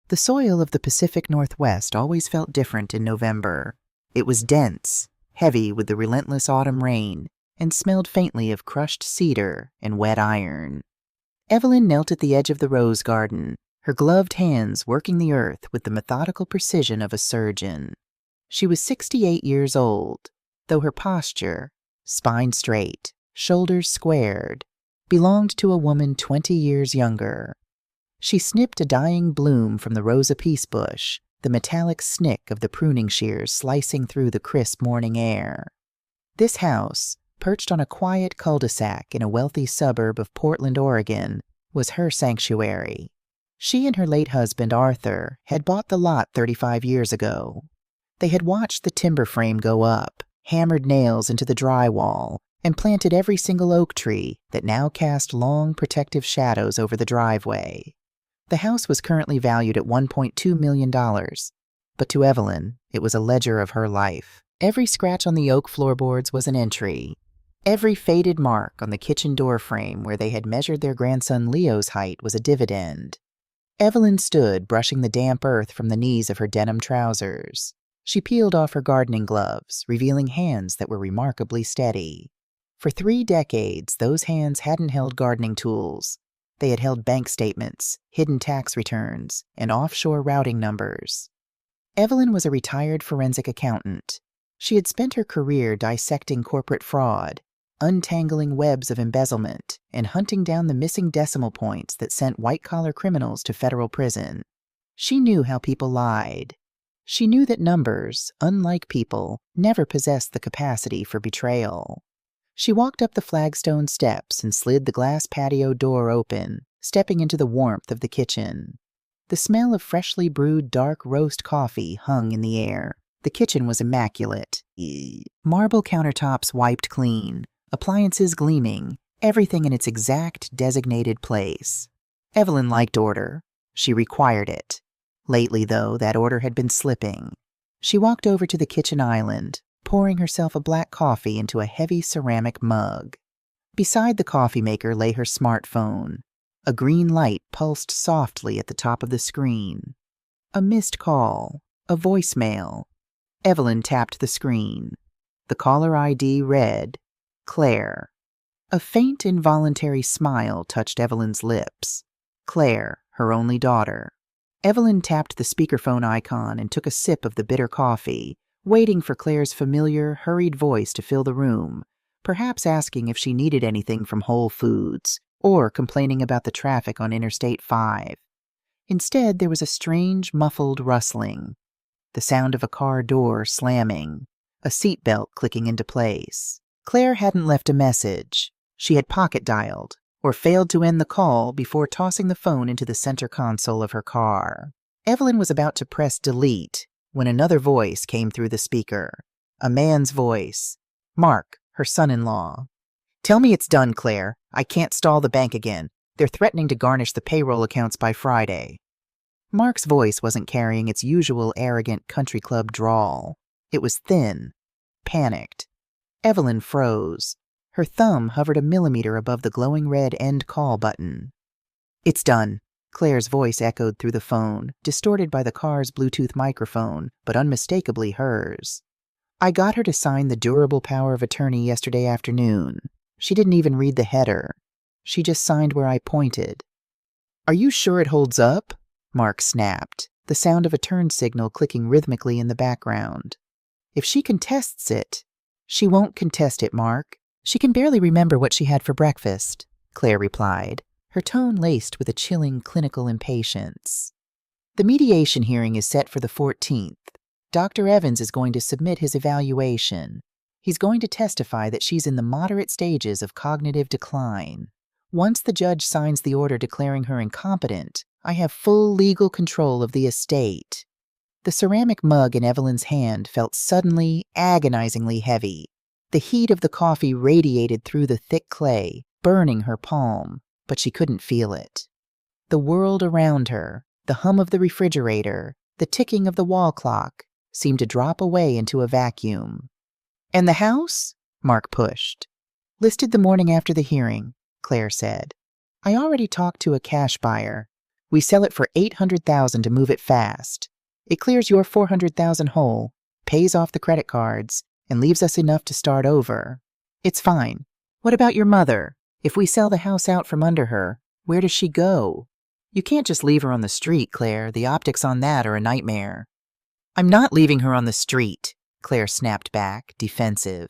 The soil of the Pacific Northwest always felt different in November. It was dense, heavy with the relentless autumn rain, and smelled faintly of crushed cedar and wet iron. Evelyn knelt at the edge of the rose garden, her gloved hands working the earth with the methodical precision of a surgeon. She was 68 years old, though her posture, spine straight, shoulders squared, belonged to a woman 20 years younger. She snipped a dying bloom from the Rosa Peace bush, the metallic snick of the pruning shears slicing through the crisp morning air. This house, perched on a quiet cul-de-sac in a wealthy suburb of Portland, Oregon, was her sanctuary. She and her late husband, Arthur, had bought the lot 35 years ago. They had watched the timber frame go up, hammered nails into the drywall, and planted every single oak tree that now cast long, protective shadows over the driveway. The house was currently valued at $1.2 million, but to Evelyn, it was a ledger of her life. Every scratch on the oak floorboards was an entry. Every faded mark on the kitchen door frame where they had measured their grandson Leo's height was a dividend. Evelyn stood, brushing the damp earth from the knees of her denim trousers. She peeled off her gardening gloves, revealing hands that were remarkably steady. For 3 decades, those hands hadn't held gardening tools. They had held bank statements, hidden tax returns, and offshore routing numbers. Evelyn was a retired forensic accountant. She had spent her career dissecting corporate fraud, untangling webs of embezzlement, and hunting down the missing decimal points that sent white-collar criminals to federal prison. She knew how people lied. She knew that numbers, unlike people, never possessed the capacity for betrayal. She walked up the flagstone steps and slid the glass patio door open, stepping into the warmth of the kitchen. The smell of freshly brewed dark roast coffee hung in the air. The kitchen was immaculate. Marble countertops wiped clean, appliances gleaming, everything in its exact designated place. Evelyn liked order. She required it. Lately, though, that order had been slipping. She walked over to the kitchen island, pouring herself a black coffee into a heavy ceramic mug. Beside the coffee maker lay her smartphone. A green light pulsed softly at the top of the screen. A missed call. A voicemail. Evelyn tapped the screen. The caller ID read, Claire. A faint, involuntary smile touched Evelyn's lips. Claire, her only daughter. Evelyn tapped the speakerphone icon and took a sip of the bitter coffee, waiting for Claire's familiar, hurried voice to fill the room, perhaps asking if she needed anything from Whole Foods, or complaining about the traffic on Interstate 5. Instead, there was a strange, muffled rustling, the sound of a car door slamming, a seatbelt clicking into place. Claire hadn't left a message. She had pocket-dialed, or failed to end the call before tossing the phone into the center console of her car. Evelyn was about to press delete when another voice came through the speaker. A man's voice. Mark, her son-in-law. "Tell me it's done, Claire. I can't stall the bank again. They're threatening to garnish the payroll accounts by Friday." Mark's voice wasn't carrying its usual arrogant country club drawl. It was thin, panicked. Evelyn froze. Her thumb hovered a millimeter above the glowing red end call button. "It's done." Claire's voice echoed through the phone, distorted by the car's Bluetooth microphone, but unmistakably hers. "I got her to sign the durable power of attorney yesterday afternoon. She didn't even read the header. She just signed where I pointed." "Are you sure it holds up?" Mark snapped, the sound of a turn signal clicking rhythmically in the background. "If she contests it—" "She won't contest it, Mark. She can barely remember what she had for breakfast," Claire replied, her tone laced with a chilling clinical impatience. "The mediation hearing is set for the 14th. Dr. Evans is going to submit his evaluation. He's going to testify that she's in the moderate stages of cognitive decline. Once the judge signs the order declaring her incompetent, I have full legal control of the estate." The ceramic mug in Evelyn's hand felt suddenly, agonizingly heavy. The heat of the coffee radiated through the thick clay, burning her palm, but she couldn't feel it. The world around her, the hum of the refrigerator, the ticking of the wall clock, seemed to drop away into a vacuum. "And the house?" Mark pushed. "Listed the morning after the hearing," Claire said. "I already talked to a cash buyer. We sell it for $800,000 to move it fast. It clears your $400,000 hole, pays off the credit cards, and leaves us enough to start over. It's fine. What about your mother? If we sell the house out from under her, where does she go? You can't just leave her on the street, Claire. The optics on that are a nightmare. I'm not leaving her on the street, Claire snapped back, defensive.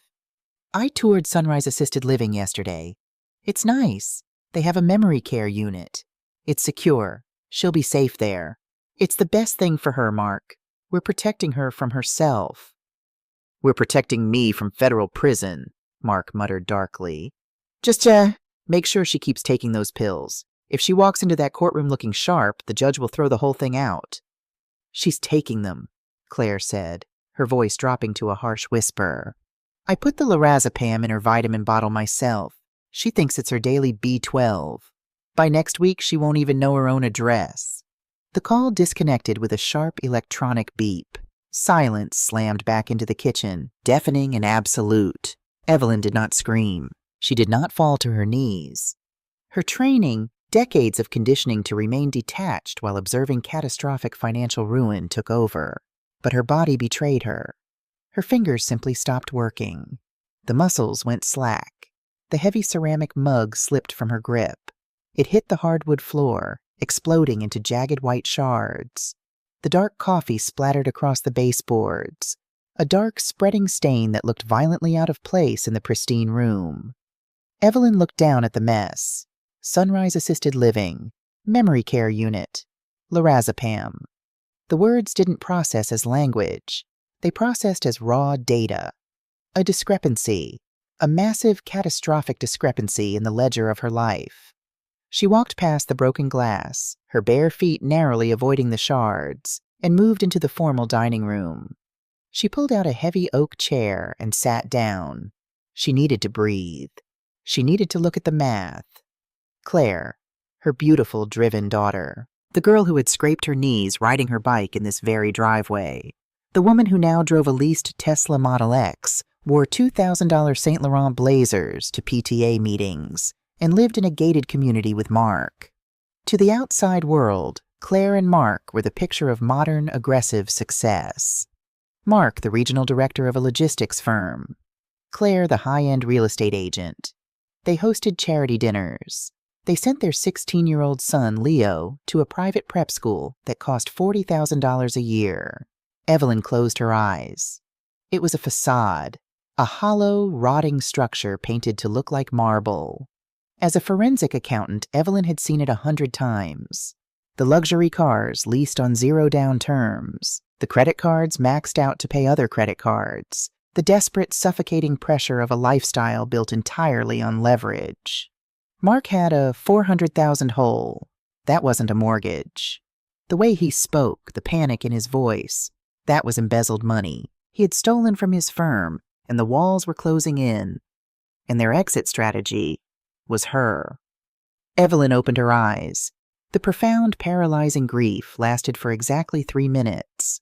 I toured Sunrise Assisted Living yesterday. It's nice. They have a memory care unit. It's secure. She'll be safe there. It's the best thing for her, Mark. We're protecting her from herself. We're protecting me from federal prison, Mark muttered darkly. Just, make sure she keeps taking those pills. If she walks into that courtroom looking sharp, the judge will throw the whole thing out. She's taking them, Claire said, her voice dropping to a harsh whisper. I put the lorazepam in her vitamin bottle myself. She thinks it's her daily B12. By next week, she won't even know her own address. The call disconnected with a sharp electronic beep. Silence slammed back into the kitchen, deafening and absolute. Evelyn did not scream. She did not fall to her knees. Her training, decades of conditioning to remain detached while observing catastrophic financial ruin, took over. But her body betrayed her. Her fingers simply stopped working. The muscles went slack. The heavy ceramic mug slipped from her grip. It hit the hardwood floor, exploding into jagged white shards. The dark coffee splattered across the baseboards, a dark, spreading stain that looked violently out of place in the pristine room. Evelyn looked down at the mess. Sunrise Assisted Living, memory care unit, lorazepam. The words didn't process as language. They processed as raw data. A discrepancy, a massive, catastrophic discrepancy in the ledger of her life. She walked past the broken glass, her bare feet narrowly avoiding the shards, and moved into the formal dining room. She pulled out a heavy oak chair and sat down. She needed to breathe. She needed to look at the math. Claire, her beautiful, driven daughter, the girl who had scraped her knees riding her bike in this very driveway, the woman who now drove a leased Tesla Model X, wore $2,000 Saint Laurent blazers to PTA meetings, and lived in a gated community with Mark. To the outside world, Claire and Mark were the picture of modern, aggressive success. Mark, the regional director of a logistics firm. Claire, the high-end real estate agent. They hosted charity dinners. They sent their 16-year-old son, Leo, to a private prep school that cost $40,000 a year. Evelyn closed her eyes. It was a facade, a hollow, rotting structure painted to look like marble. As a forensic accountant, Evelyn had seen it 100 times. The luxury cars leased on zero-down terms, the credit cards maxed out to pay other credit cards, the desperate, suffocating pressure of a lifestyle built entirely on leverage. Mark had a $400,000 hole. That wasn't a mortgage. The way he spoke, the panic in his voice, that was embezzled money. He had stolen from his firm, and the walls were closing in. And their exit strategy was her. Evelyn opened her eyes. The profound, paralyzing grief lasted for exactly 3 minutes.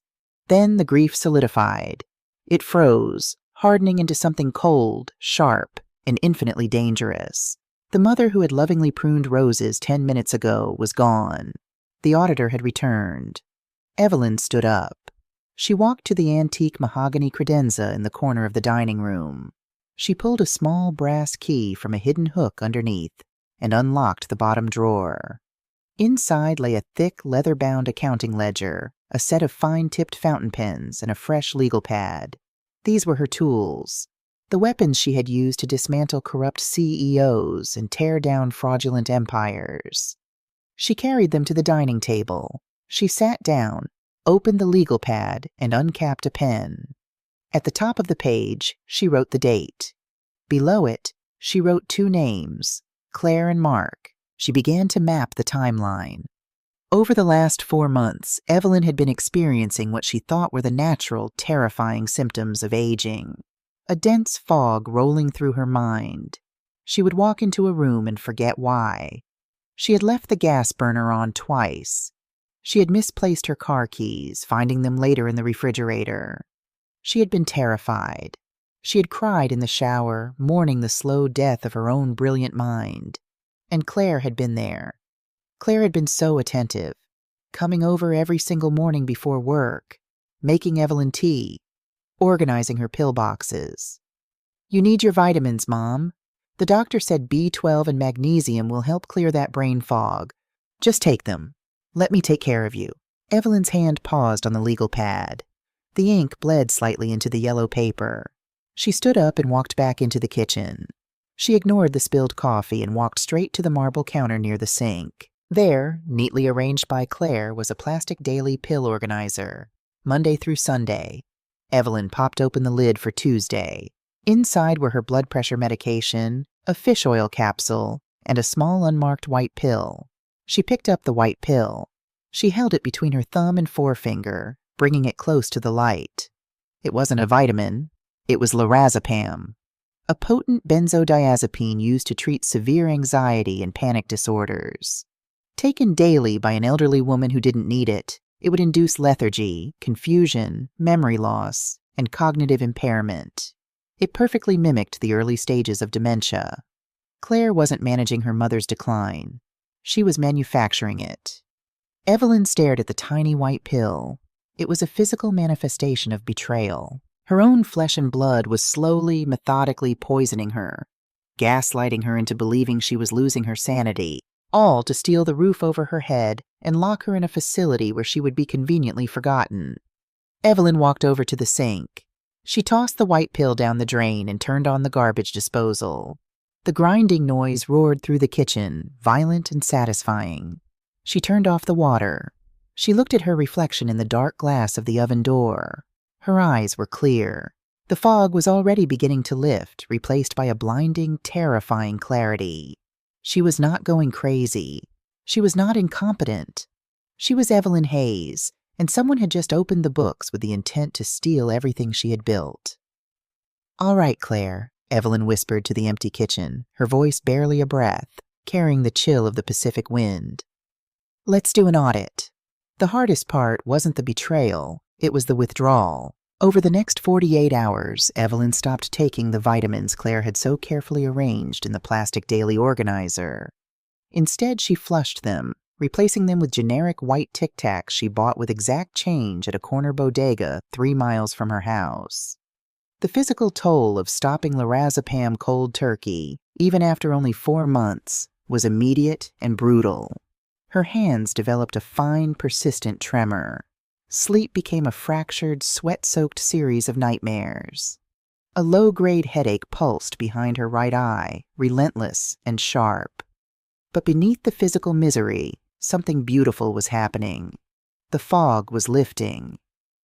Then the grief solidified. It froze, hardening into something cold, sharp, and infinitely dangerous. The mother who had lovingly pruned roses 10 minutes ago was gone. The auditor had returned. Evelyn stood up. She walked to the antique mahogany credenza in the corner of the dining room. She pulled a small brass key from a hidden hook underneath and unlocked the bottom drawer. Inside lay a thick, leather-bound accounting ledger, a set of fine-tipped fountain pens, and a fresh legal pad. These were her tools, the weapons she had used to dismantle corrupt CEOs and tear down fraudulent empires. She carried them to the dining table. She sat down, opened the legal pad, and uncapped a pen. At the top of the page, she wrote the date. Below it, she wrote 2 names, Claire and Mark. She began to map the timeline. Over the last 4 months, Evelyn had been experiencing what she thought were the natural, terrifying symptoms of aging. A dense fog rolling through her mind. She would walk into a room and forget why. She had left the gas burner on twice. She had misplaced her car keys, finding them later in the refrigerator. She had been terrified. She had cried in the shower, mourning the slow death of her own brilliant mind. And Claire had been there. Claire had been so attentive, coming over every single morning before work, making Evelyn tea, organizing her pill boxes. "You need your vitamins, Mom. The doctor said B12 and magnesium will help clear that brain fog. Just take them. Let me take care of you." Evelyn's hand paused on the legal pad. The ink bled slightly into the yellow paper. She stood up and walked back into the kitchen. She ignored the spilled coffee and walked straight to the marble counter near the sink. There, neatly arranged by Claire, was a plastic daily pill organizer, Monday through Sunday. Evelyn popped open the lid for Tuesday. Inside were her blood pressure medication, a fish oil capsule, and a small unmarked white pill. She picked up the white pill. She held it between her thumb and forefinger, bringing it close to the light. It wasn't a vitamin. It was lorazepam, a potent benzodiazepine used to treat severe anxiety and panic disorders. Taken daily by an elderly woman who didn't need it, it would induce lethargy, confusion, memory loss, and cognitive impairment. It perfectly mimicked the early stages of dementia. Claire wasn't managing her mother's decline. She was manufacturing it. Evelyn stared at the tiny white pill. It was a physical manifestation of betrayal. Her own flesh and blood was slowly, methodically poisoning her, gaslighting her into believing she was losing her sanity, all to steal the roof over her head and lock her in a facility where she would be conveniently forgotten. Evelyn walked over to the sink. She tossed the white pill down the drain and turned on the garbage disposal. The grinding noise roared through the kitchen, violent and satisfying. She turned off the water. She looked at her reflection in the dark glass of the oven door. Her eyes were clear. The fog was already beginning to lift, replaced by a blinding, terrifying clarity. She was not going crazy. She was not incompetent. She was Evelyn Hayes, and someone had just opened the books with the intent to steal everything she had built. "All right, Claire," Evelyn whispered to the empty kitchen, her voice barely a breath, carrying the chill of the Pacific wind. "Let's do an audit." The hardest part wasn't the betrayal, it was the withdrawal. Over the next 48 hours, Evelyn stopped taking the vitamins Claire had so carefully arranged in the plastic daily organizer. Instead, she flushed them, replacing them with generic white Tic Tacs she bought with exact change at a corner bodega 3 miles from her house. The physical toll of stopping lorazepam cold turkey, even after only 4 months, was immediate and brutal. Her hands developed a fine, persistent tremor. Sleep became a fractured, sweat-soaked series of nightmares. A low-grade headache pulsed behind her right eye, relentless and sharp. But beneath the physical misery, something beautiful was happening. The fog was lifting.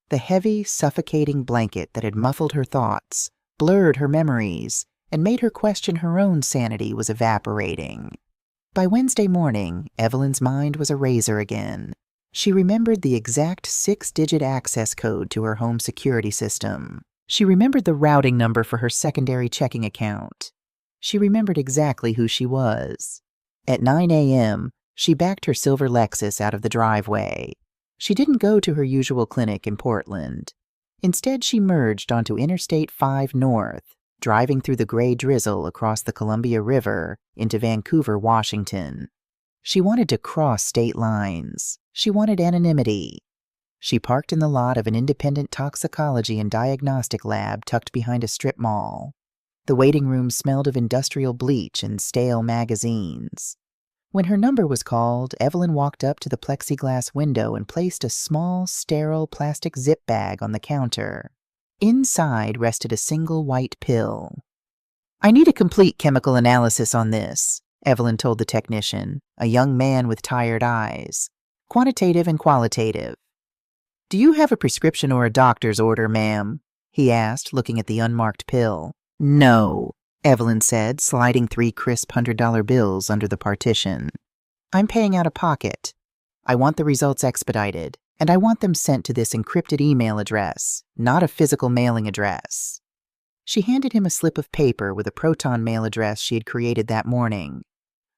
The heavy, suffocating blanket that had muffled her thoughts, blurred her memories, and made her question her own sanity was evaporating. By Wednesday morning, Evelyn's mind was a razor again. She remembered the exact 6-digit access code to her home security system. She remembered the routing number for her secondary checking account. She remembered exactly who she was. At 9 a.m., she backed her silver Lexus out of the driveway. She didn't go to her usual clinic in Portland. Instead, she merged onto Interstate 5 North, driving through the gray drizzle across the Columbia River into Vancouver, Washington. She wanted to cross state lines. She wanted anonymity. She parked in the lot of an independent toxicology and diagnostic lab tucked behind a strip mall. The waiting room smelled of industrial bleach and stale magazines. When her number was called, Evelyn walked up to the plexiglass window and placed a small, sterile plastic zip bag on the counter. Inside rested a single white pill. "I need a complete chemical analysis on this," Evelyn told the technician, a young man with tired eyes. "Quantitative and qualitative." "Do you have a prescription or a doctor's order, ma'am?" he asked, looking at the unmarked pill. "No," Evelyn said, sliding 3 crisp $100 bills under the partition. "I'm paying out of pocket. I want the results expedited, and I want them sent to this encrypted email address, not a physical mailing address." She handed him a slip of paper with a Proton mail address she had created that morning.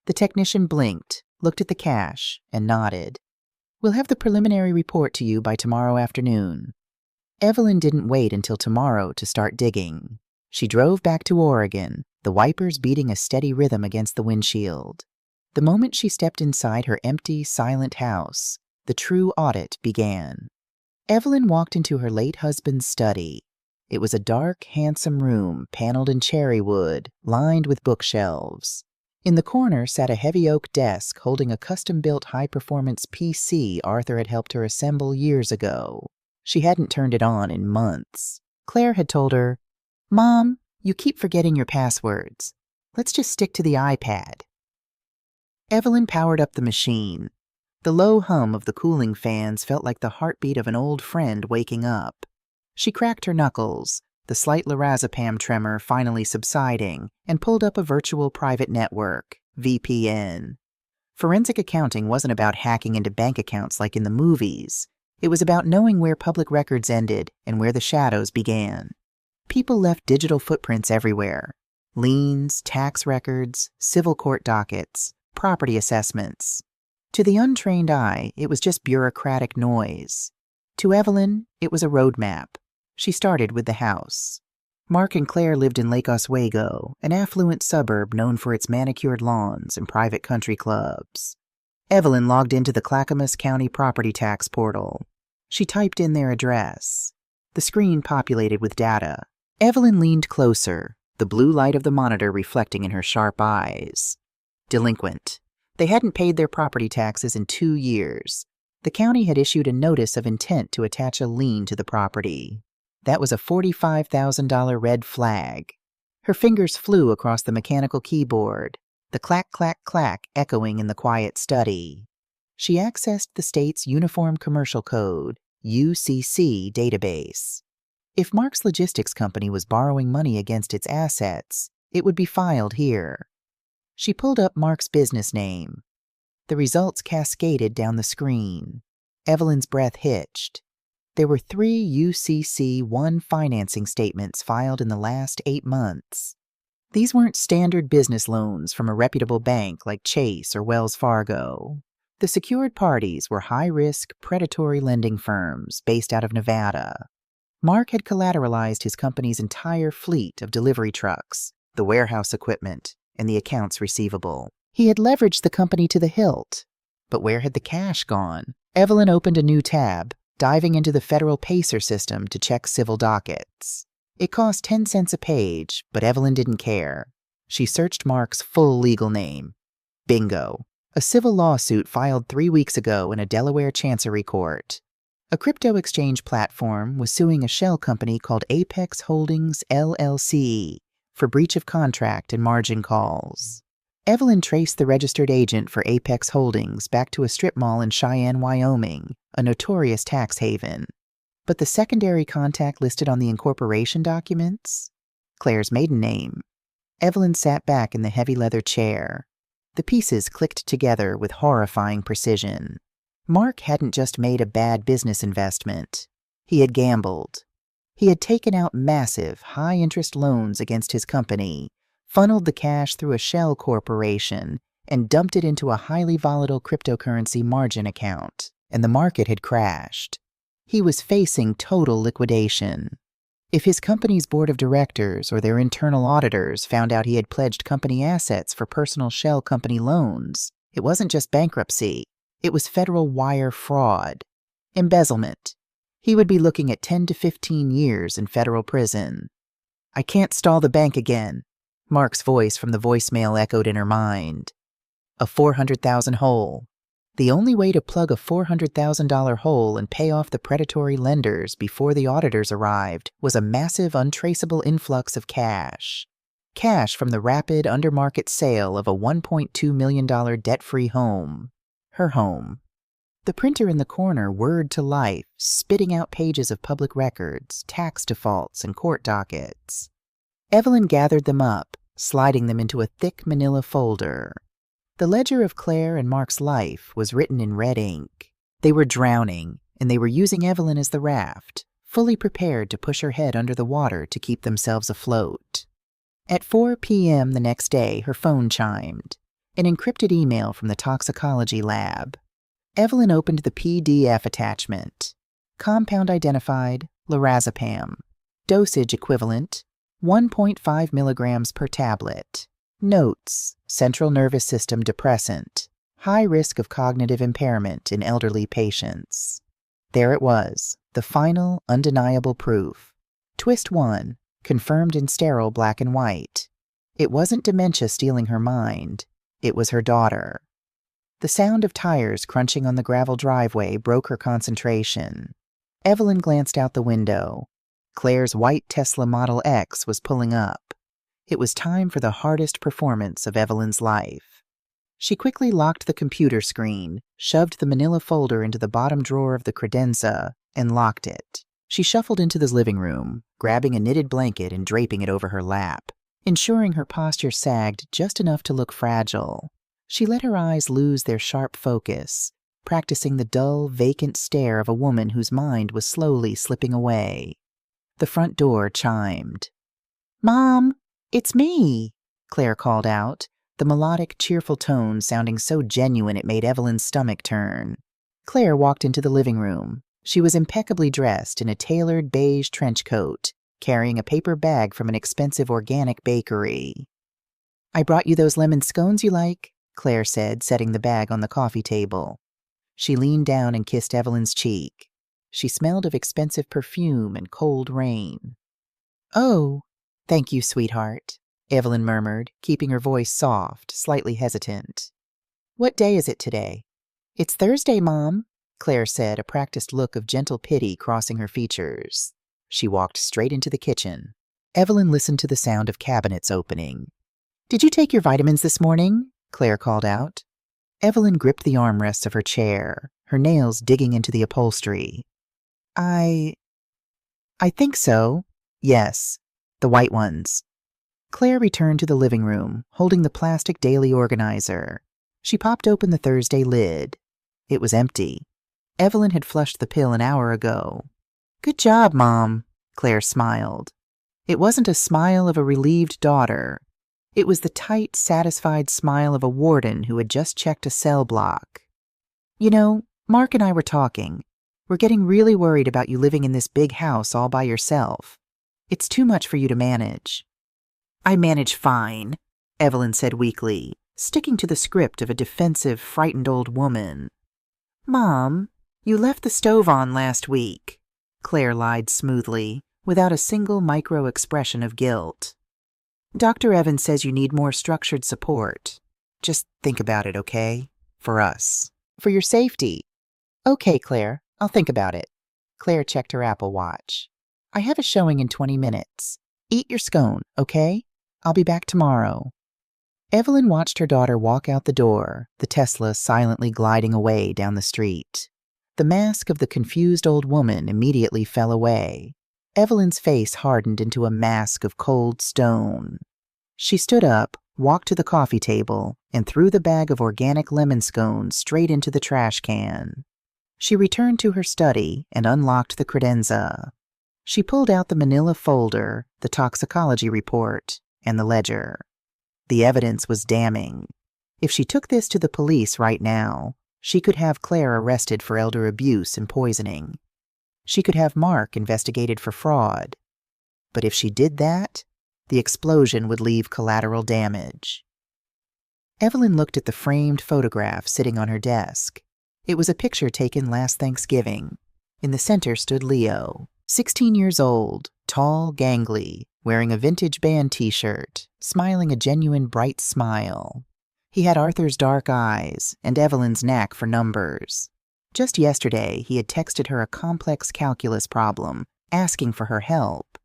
The technician blinked, looked at the cash, and nodded. "We'll have the preliminary report to you by tomorrow afternoon." Evelyn didn't wait until tomorrow to start digging. She drove back to Oregon, the wipers beating a steady rhythm against the windshield. The moment she stepped inside her empty, silent house, the true audit began. Evelyn walked into her late husband's study. It was a dark, handsome room, paneled in cherry wood, lined with bookshelves. In the corner sat a heavy oak desk holding a custom-built high-performance PC Arthur had helped her assemble years ago. She hadn't turned it on in months. Claire had told her, "Mom, you keep forgetting your passwords. Let's just stick to the iPad." Evelyn powered up the machine. The low hum of the cooling fans felt like the heartbeat of an old friend waking up. She cracked her knuckles, the slight lorazepam tremor finally subsiding, and pulled up a virtual private network, VPN. Forensic accounting wasn't about hacking into bank accounts like in the movies. It was about knowing where public records ended and where the shadows began. People left digital footprints everywhere. Liens, tax records, civil court dockets, property assessments. To the untrained eye, it was just bureaucratic noise. To Evelyn, it was a roadmap. She started with the house. Mark and Claire lived in Lake Oswego, an affluent suburb known for its manicured lawns and private country clubs. Evelyn logged into the Clackamas County property tax portal. She typed in their address. The screen populated with data. Evelyn leaned closer, the blue light of the monitor reflecting in her sharp eyes. Delinquent. They hadn't paid their property taxes in 2 years. The county had issued a notice of intent to attach a lien to the property. That was a $45,000 red flag. Her fingers flew across the mechanical keyboard, the clack, clack, clack echoing in the quiet study. She accessed the state's Uniform Commercial Code, UCC, database. If Mark's logistics company was borrowing money against its assets, it would be filed here. She pulled up Mark's business name. The results cascaded down the screen. Evelyn's breath hitched. There were 3 UCC-1 financing statements filed in the last 8 months. These weren't standard business loans from a reputable bank like Chase or Wells Fargo. The secured parties were high-risk, predatory lending firms based out of Nevada. Mark had collateralized his company's entire fleet of delivery trucks, the warehouse equipment, and the accounts receivable. He had leveraged the company to the hilt. But where had the cash gone? Evelyn opened a new tab, diving into the federal PACER system to check civil dockets. It cost 10 cents a page, but Evelyn didn't care. She searched Mark's full legal name. Bingo. A civil lawsuit filed 3 weeks ago in a Delaware chancery court. A crypto exchange platform was suing a shell company called Apex Holdings, LLC, for breach of contract and margin calls. Evelyn traced the registered agent for Apex Holdings back to a strip mall in Cheyenne, Wyoming, a notorious tax haven. But the secondary contact listed on the incorporation documents? Claire's maiden name. Evelyn sat back in the heavy leather chair. The pieces clicked together with horrifying precision. Mark hadn't just made a bad business investment. He had gambled. He had taken out massive, high-interest loans against his company, funneled the cash through a shell corporation, and dumped it into a highly volatile cryptocurrency margin account, and the market had crashed. He was facing total liquidation. If his company's board of directors or their internal auditors found out he had pledged company assets for personal shell company loans, it wasn't just bankruptcy, it was federal wire fraud. Embezzlement. He would be looking at 10 to 15 years in federal prison. "I can't stall the bank again," Mark's voice from the voicemail echoed in her mind. A $400,000 hole. The only way to plug a $400,000 hole and pay off the predatory lenders before the auditors arrived was a massive, untraceable influx of cash. Cash from the rapid, under-market sale of a $1.2 million debt-free home. Her home. The printer in the corner whirred to life, spitting out pages of public records, tax defaults, and court dockets. Evelyn gathered them up, sliding them into a thick manila folder. The ledger of Claire and Mark's life was written in red ink. They were drowning, and they were using Evelyn as the raft, fully prepared to push her head under the water to keep themselves afloat. At 4 p.m. the next day, her phone chimed. An encrypted email from the toxicology lab. Evelyn opened the PDF attachment. Compound identified, lorazepam. Dosage equivalent, 1.5 milligrams per tablet. Notes: central nervous system depressant. High risk of cognitive impairment in elderly patients. There it was, the final, undeniable proof. Twist 1, confirmed in sterile black and white. It wasn't dementia stealing her mind. It was her daughter. The sound of tires crunching on the gravel driveway broke her concentration. Evelyn glanced out the window. Claire's white Tesla Model X was pulling up. It was time for the hardest performance of Evelyn's life. She quickly locked the computer screen, shoved the manila folder into the bottom drawer of the credenza, and locked it. She shuffled into the living room, grabbing a knitted blanket and draping it over her lap, ensuring her posture sagged just enough to look fragile. She let her eyes lose their sharp focus, practicing the dull, vacant stare of a woman whose mind was slowly slipping away. The front door chimed. "Mom, it's me," Claire called out, the melodic, cheerful tone sounding so genuine it made Evelyn's stomach turn. Claire walked into the living room. She was impeccably dressed in a tailored beige trench coat, carrying a paper bag from an expensive organic bakery. "I brought you those lemon scones you like," Claire said, setting the bag on the coffee table. She leaned down and kissed Evelyn's cheek. She smelled of expensive perfume and cold rain. "Oh, thank you, sweetheart," Evelyn murmured, keeping her voice soft, slightly hesitant. "What day is it today?" "It's Thursday, Mom," Claire said, a practiced look of gentle pity crossing her features. She walked straight into the kitchen. Evelyn listened to the sound of cabinets opening. "Did you take your vitamins this morning?" Claire called out. Evelyn gripped the armrests of her chair, her nails digging into the upholstery. I think so. Yes, the white ones." Claire returned to the living room, holding the plastic daily organizer. She popped open the Thursday lid. It was empty. Evelyn had flushed the pill an hour ago. "Good job, Mom," Claire smiled. It wasn't a smile of a relieved daughter. It was the tight, satisfied smile of a warden who had just checked a cell block. "You know, Mark and I were talking. We're getting really worried about you living in this big house all by yourself. It's too much for you to manage." "I manage fine," Evelyn said weakly, sticking to the script of a defensive, frightened old woman. "Mom, you left the stove on last week," Claire lied smoothly, without a single micro-expression of guilt. "Dr. Evans says you need more structured support. Just think about it, okay? For us. For your safety." "Okay, Claire, I'll think about it." Claire checked her Apple Watch. "I have a showing in 20 minutes. Eat your scone, okay? I'll be back tomorrow." Evelyn watched her daughter walk out the door, the Tesla silently gliding away down the street. The mask of the confused old woman immediately fell away. Evelyn's face hardened into a mask of cold stone. She stood up, walked to the coffee table, and threw the bag of organic lemon scones straight into the trash can. She returned to her study and unlocked the credenza. She pulled out the manila folder, the toxicology report, and the ledger. The evidence was damning. If she took this to the police right now, she could have Claire arrested for elder abuse and poisoning. She could have Mark investigated for fraud. But if she did that, the explosion would leave collateral damage. Evelyn looked at the framed photograph sitting on her desk. It was a picture taken last Thanksgiving. In the center stood Leo, 16 years old, tall, gangly, wearing a vintage band t-shirt, smiling a genuine bright smile. He had Arthur's dark eyes and Evelyn's knack for numbers. Just yesterday, he had texted her a complex calculus problem, asking for her help.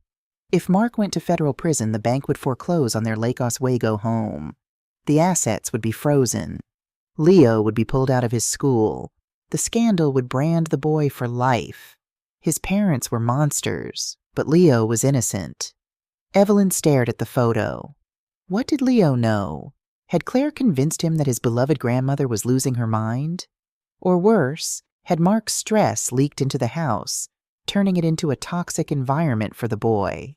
If Mark went to federal prison, the bank would foreclose on their Lake Oswego home. The assets would be frozen. Leo would be pulled out of his school. The scandal would brand the boy for life. His parents were monsters, but Leo was innocent. Evelyn stared at the photo. What did Leo know? Had Claire convinced him that his beloved grandmother was losing her mind? Or worse, had Mark's stress leaked into the house, turning it into a toxic environment for the boy?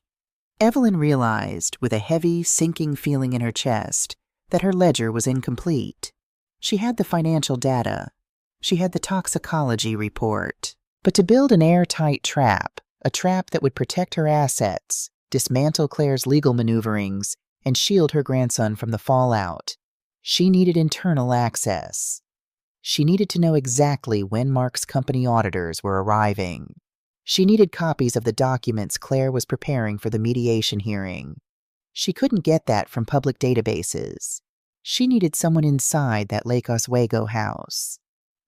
Evelyn realized, with a heavy, sinking feeling in her chest, that her ledger was incomplete. She had the financial data. She had the toxicology report. But to build an airtight trap, a trap that would protect her assets, dismantle Claire's legal maneuverings, and shield her grandson from the fallout. She needed internal access. She needed to know exactly when Mark's company auditors were arriving. She needed copies of the documents Claire was preparing for the mediation hearing. She couldn't get that from public databases. She needed someone inside that Lake Oswego house.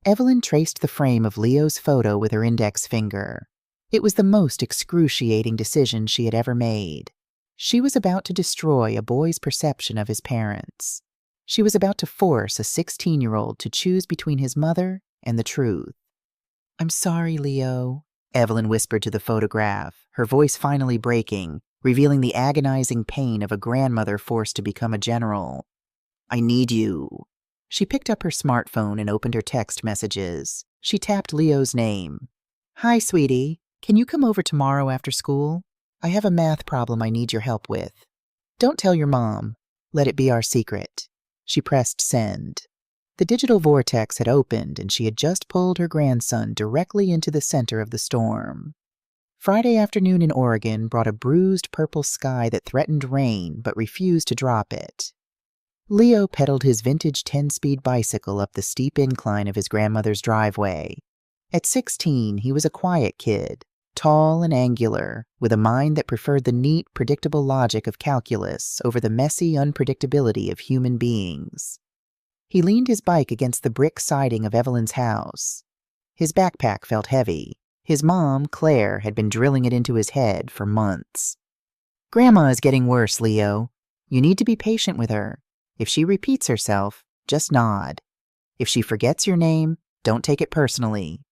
Evelyn traced the frame of Leo's photo with her index finger. It was the most excruciating decision she had ever made. She was about to destroy a boy's perception of his parents. She was about to force a 16-year-old to choose between his mother and the truth. "I'm sorry, Leo," Evelyn whispered to the photograph, her voice finally breaking, revealing the agonizing pain of a grandmother forced to become a general. "I need you." She picked up her smartphone and opened her text messages. She tapped Leo's name. "Hi, sweetie. Can you come over tomorrow after school? I have a math problem I need your help with. Don't tell your mom. Let it be our secret." She pressed send. The digital vortex had opened, and she had just pulled her grandson directly into the center of the storm. Friday afternoon in Oregon brought a bruised purple sky that threatened rain but refused to drop it. Leo pedaled his vintage 10-speed bicycle up the steep incline of his grandmother's driveway. At 16, he was a quiet kid, tall and angular, with a mind that preferred the neat, predictable logic of calculus over the messy unpredictability of human beings. He leaned his bike against the brick siding of Evelyn's house. His backpack felt heavy. His mom, Claire, had been drilling it into his head for months. "Grandma is getting worse, Leo. You need to be patient with her. If she repeats herself, just nod. If she forgets your name, don't take it personally."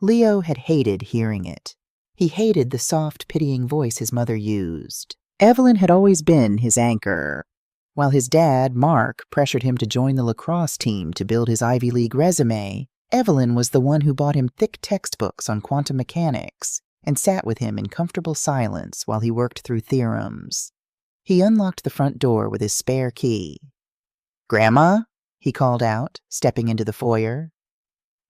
Leo had hated hearing it. He hated the soft, pitying voice his mother used. Evelyn had always been his anchor. While his dad, Mark, pressured him to join the lacrosse team to build his Ivy League resume, Evelyn was the one who bought him thick textbooks on quantum mechanics and sat with him in comfortable silence while he worked through theorems. He unlocked the front door with his spare key. "Grandma?" he called out, stepping into the foyer.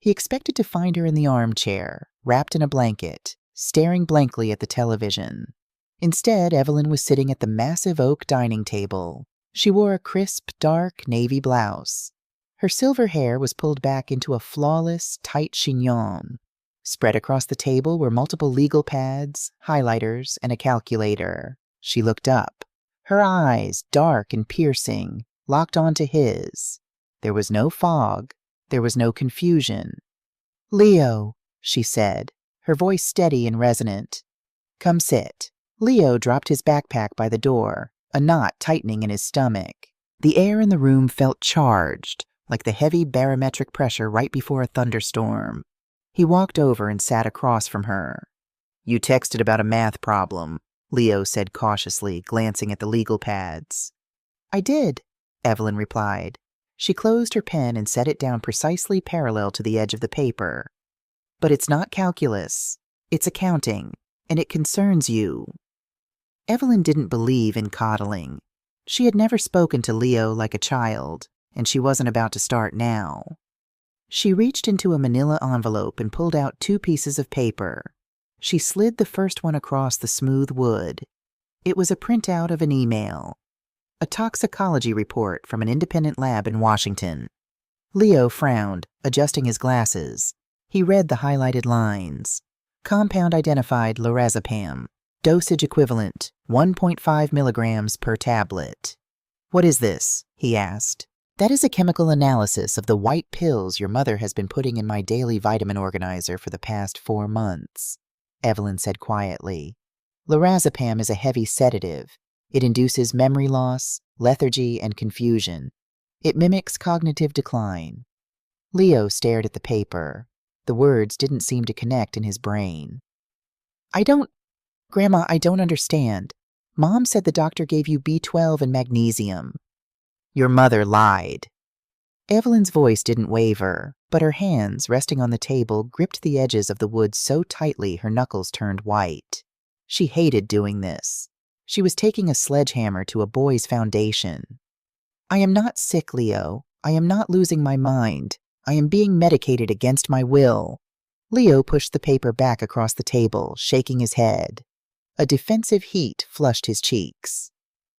He expected to find her in the armchair, wrapped in a blanket, staring blankly at the television. Instead, Evelyn was sitting at the massive oak dining table. She wore a crisp, dark navy blouse. Her silver hair was pulled back into a flawless, tight chignon. Spread across the table were multiple legal pads, highlighters, and a calculator. She looked up. Her eyes, dark and piercing, locked onto his. There was no fog. There was no confusion. "Leo," she said, her voice steady and resonant. "Come sit." Leo dropped his backpack by the door, a knot tightening in his stomach. The air in the room felt charged, like the heavy barometric pressure right before a thunderstorm. He walked over and sat across from her. "You texted about a math problem," Leo said cautiously, glancing at the legal pads. "I did," Evelyn replied. She closed her pen and set it down precisely parallel to the edge of the paper. "But it's not calculus. It's accounting, and it concerns you." Evelyn didn't believe in coddling. She had never spoken to Leo like a child, and she wasn't about to start now. She reached into a manila envelope and pulled out 2 pieces of paper. She slid the first one across the smooth wood. It was a printout of an email. A toxicology report from an independent lab in Washington. Leo frowned, adjusting his glasses. He read the highlighted lines. Compound identified lorazepam. Dosage equivalent, 1.5 milligrams per tablet. "What is this?" he asked. "That is a chemical analysis of the white pills your mother has been putting in my daily vitamin organizer for the past 4 months, Evelyn said quietly. Lorazepam is a heavy sedative. It induces memory loss, lethargy, and confusion. It mimics cognitive decline. Leo stared at the paper. The words didn't seem to connect in his brain. Grandma, I don't understand. Mom said the doctor gave you B12 and magnesium. Your mother lied. Evelyn's voice didn't waver, but her hands, resting on the table, gripped the edges of the wood so tightly her knuckles turned white. She hated doing this. She was taking a sledgehammer to a boy's foundation. I am not sick, Leo. I am not losing my mind. I am being medicated against my will. Leo pushed the paper back across the table, shaking his head. A defensive heat flushed his cheeks.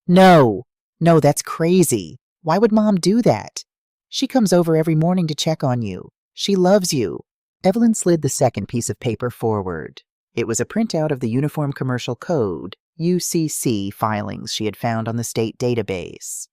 No, no, that's crazy. Why would Mom do that? She comes over every morning to check on you. She loves you. Evelyn slid the second piece of paper forward. It was a printout of the Uniform Commercial Code, UCC, filings she had found on the state database.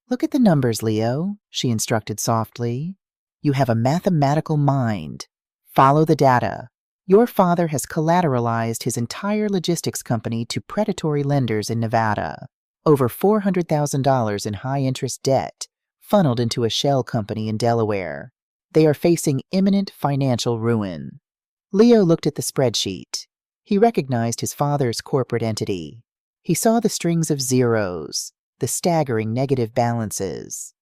Look at the numbers, Leo, she instructed softly. You have a mathematical mind. Follow the data. Your father has collateralized his entire logistics company to predatory lenders in Nevada. Over $400,000 in high-interest debt, funneled into a shell company in Delaware. They are facing imminent financial ruin. Leo looked at the spreadsheet. He recognized his father's corporate entity. He saw the strings of zeros, the staggering negative balances.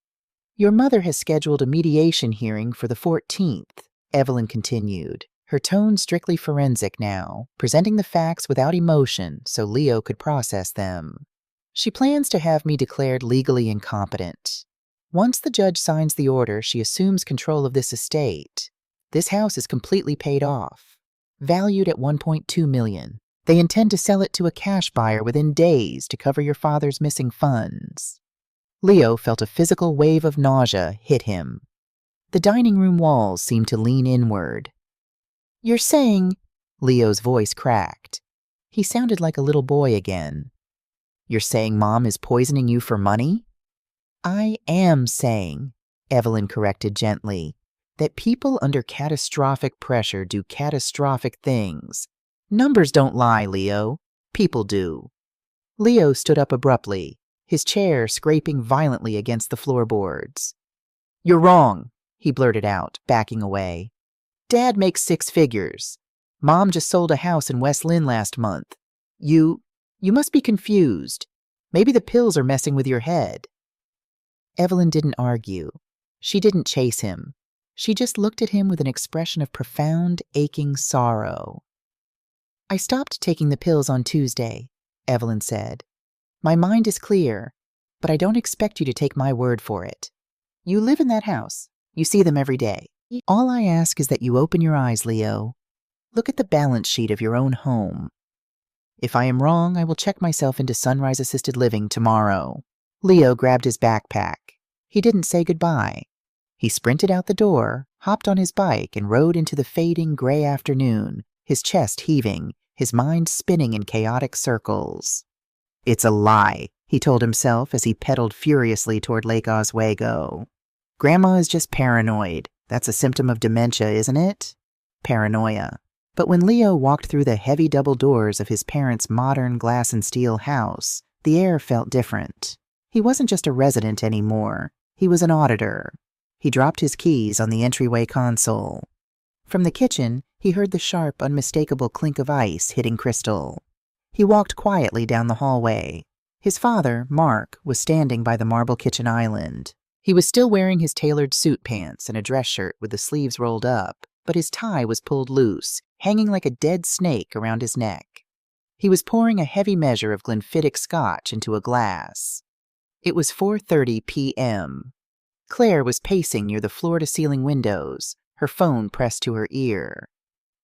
Your mother has scheduled a mediation hearing for the 14th, Evelyn continued, her tone strictly forensic now, presenting the facts without emotion so Leo could process them. She plans to have me declared legally incompetent. Once the judge signs the order, she assumes control of this estate. This house is completely paid off, valued at $1.2 million. They intend to sell it to a cash buyer within days to cover your father's missing funds. Leo felt a physical wave of nausea hit him. The dining room walls seemed to lean inward. You're saying... Leo's voice cracked. He sounded like a little boy again. You're saying Mom is poisoning you for money? I am saying, Evelyn corrected gently, that people under catastrophic pressure do catastrophic things. Numbers don't lie, Leo. People do. Leo stood up abruptly, his chair scraping violently against the floorboards. You're wrong, he blurted out, backing away. Dad makes 6 figures. Mom just sold a house in West Lynn last month. You must be confused. Maybe the pills are messing with your head. Evelyn didn't argue. She didn't chase him. She just looked at him with an expression of profound, aching sorrow. I stopped taking the pills on Tuesday, Evelyn said. My mind is clear, but I don't expect you to take my word for it. You live in that house. You see them every day. All I ask is that you open your eyes, Leo. Look at the balance sheet of your own home. If I am wrong, I will check myself into Sunrise Assisted Living tomorrow. Leo grabbed his backpack. He didn't say goodbye. He sprinted out the door, hopped on his bike, and rode into the fading gray afternoon, his chest heaving, his mind spinning in chaotic circles. It's a lie, he told himself as he pedaled furiously toward Lake Oswego. Grandma is just paranoid. That's a symptom of dementia, isn't it? Paranoia. But when Leo walked through the heavy double doors of his parents' modern glass and steel house, the air felt different. He wasn't just a resident anymore. He was an auditor. He dropped his keys on the entryway console. From the kitchen, he heard the sharp, unmistakable clink of ice hitting crystal. He walked quietly down the hallway. His father, Mark, was standing by the marble kitchen island. He was still wearing his tailored suit pants and a dress shirt with the sleeves rolled up, but his tie was pulled loose, hanging like a dead snake around his neck. He was pouring a heavy measure of Glenfiddich scotch into a glass. It was 4:30 p.m. Claire was pacing near the floor-to-ceiling windows, her phone pressed to her ear.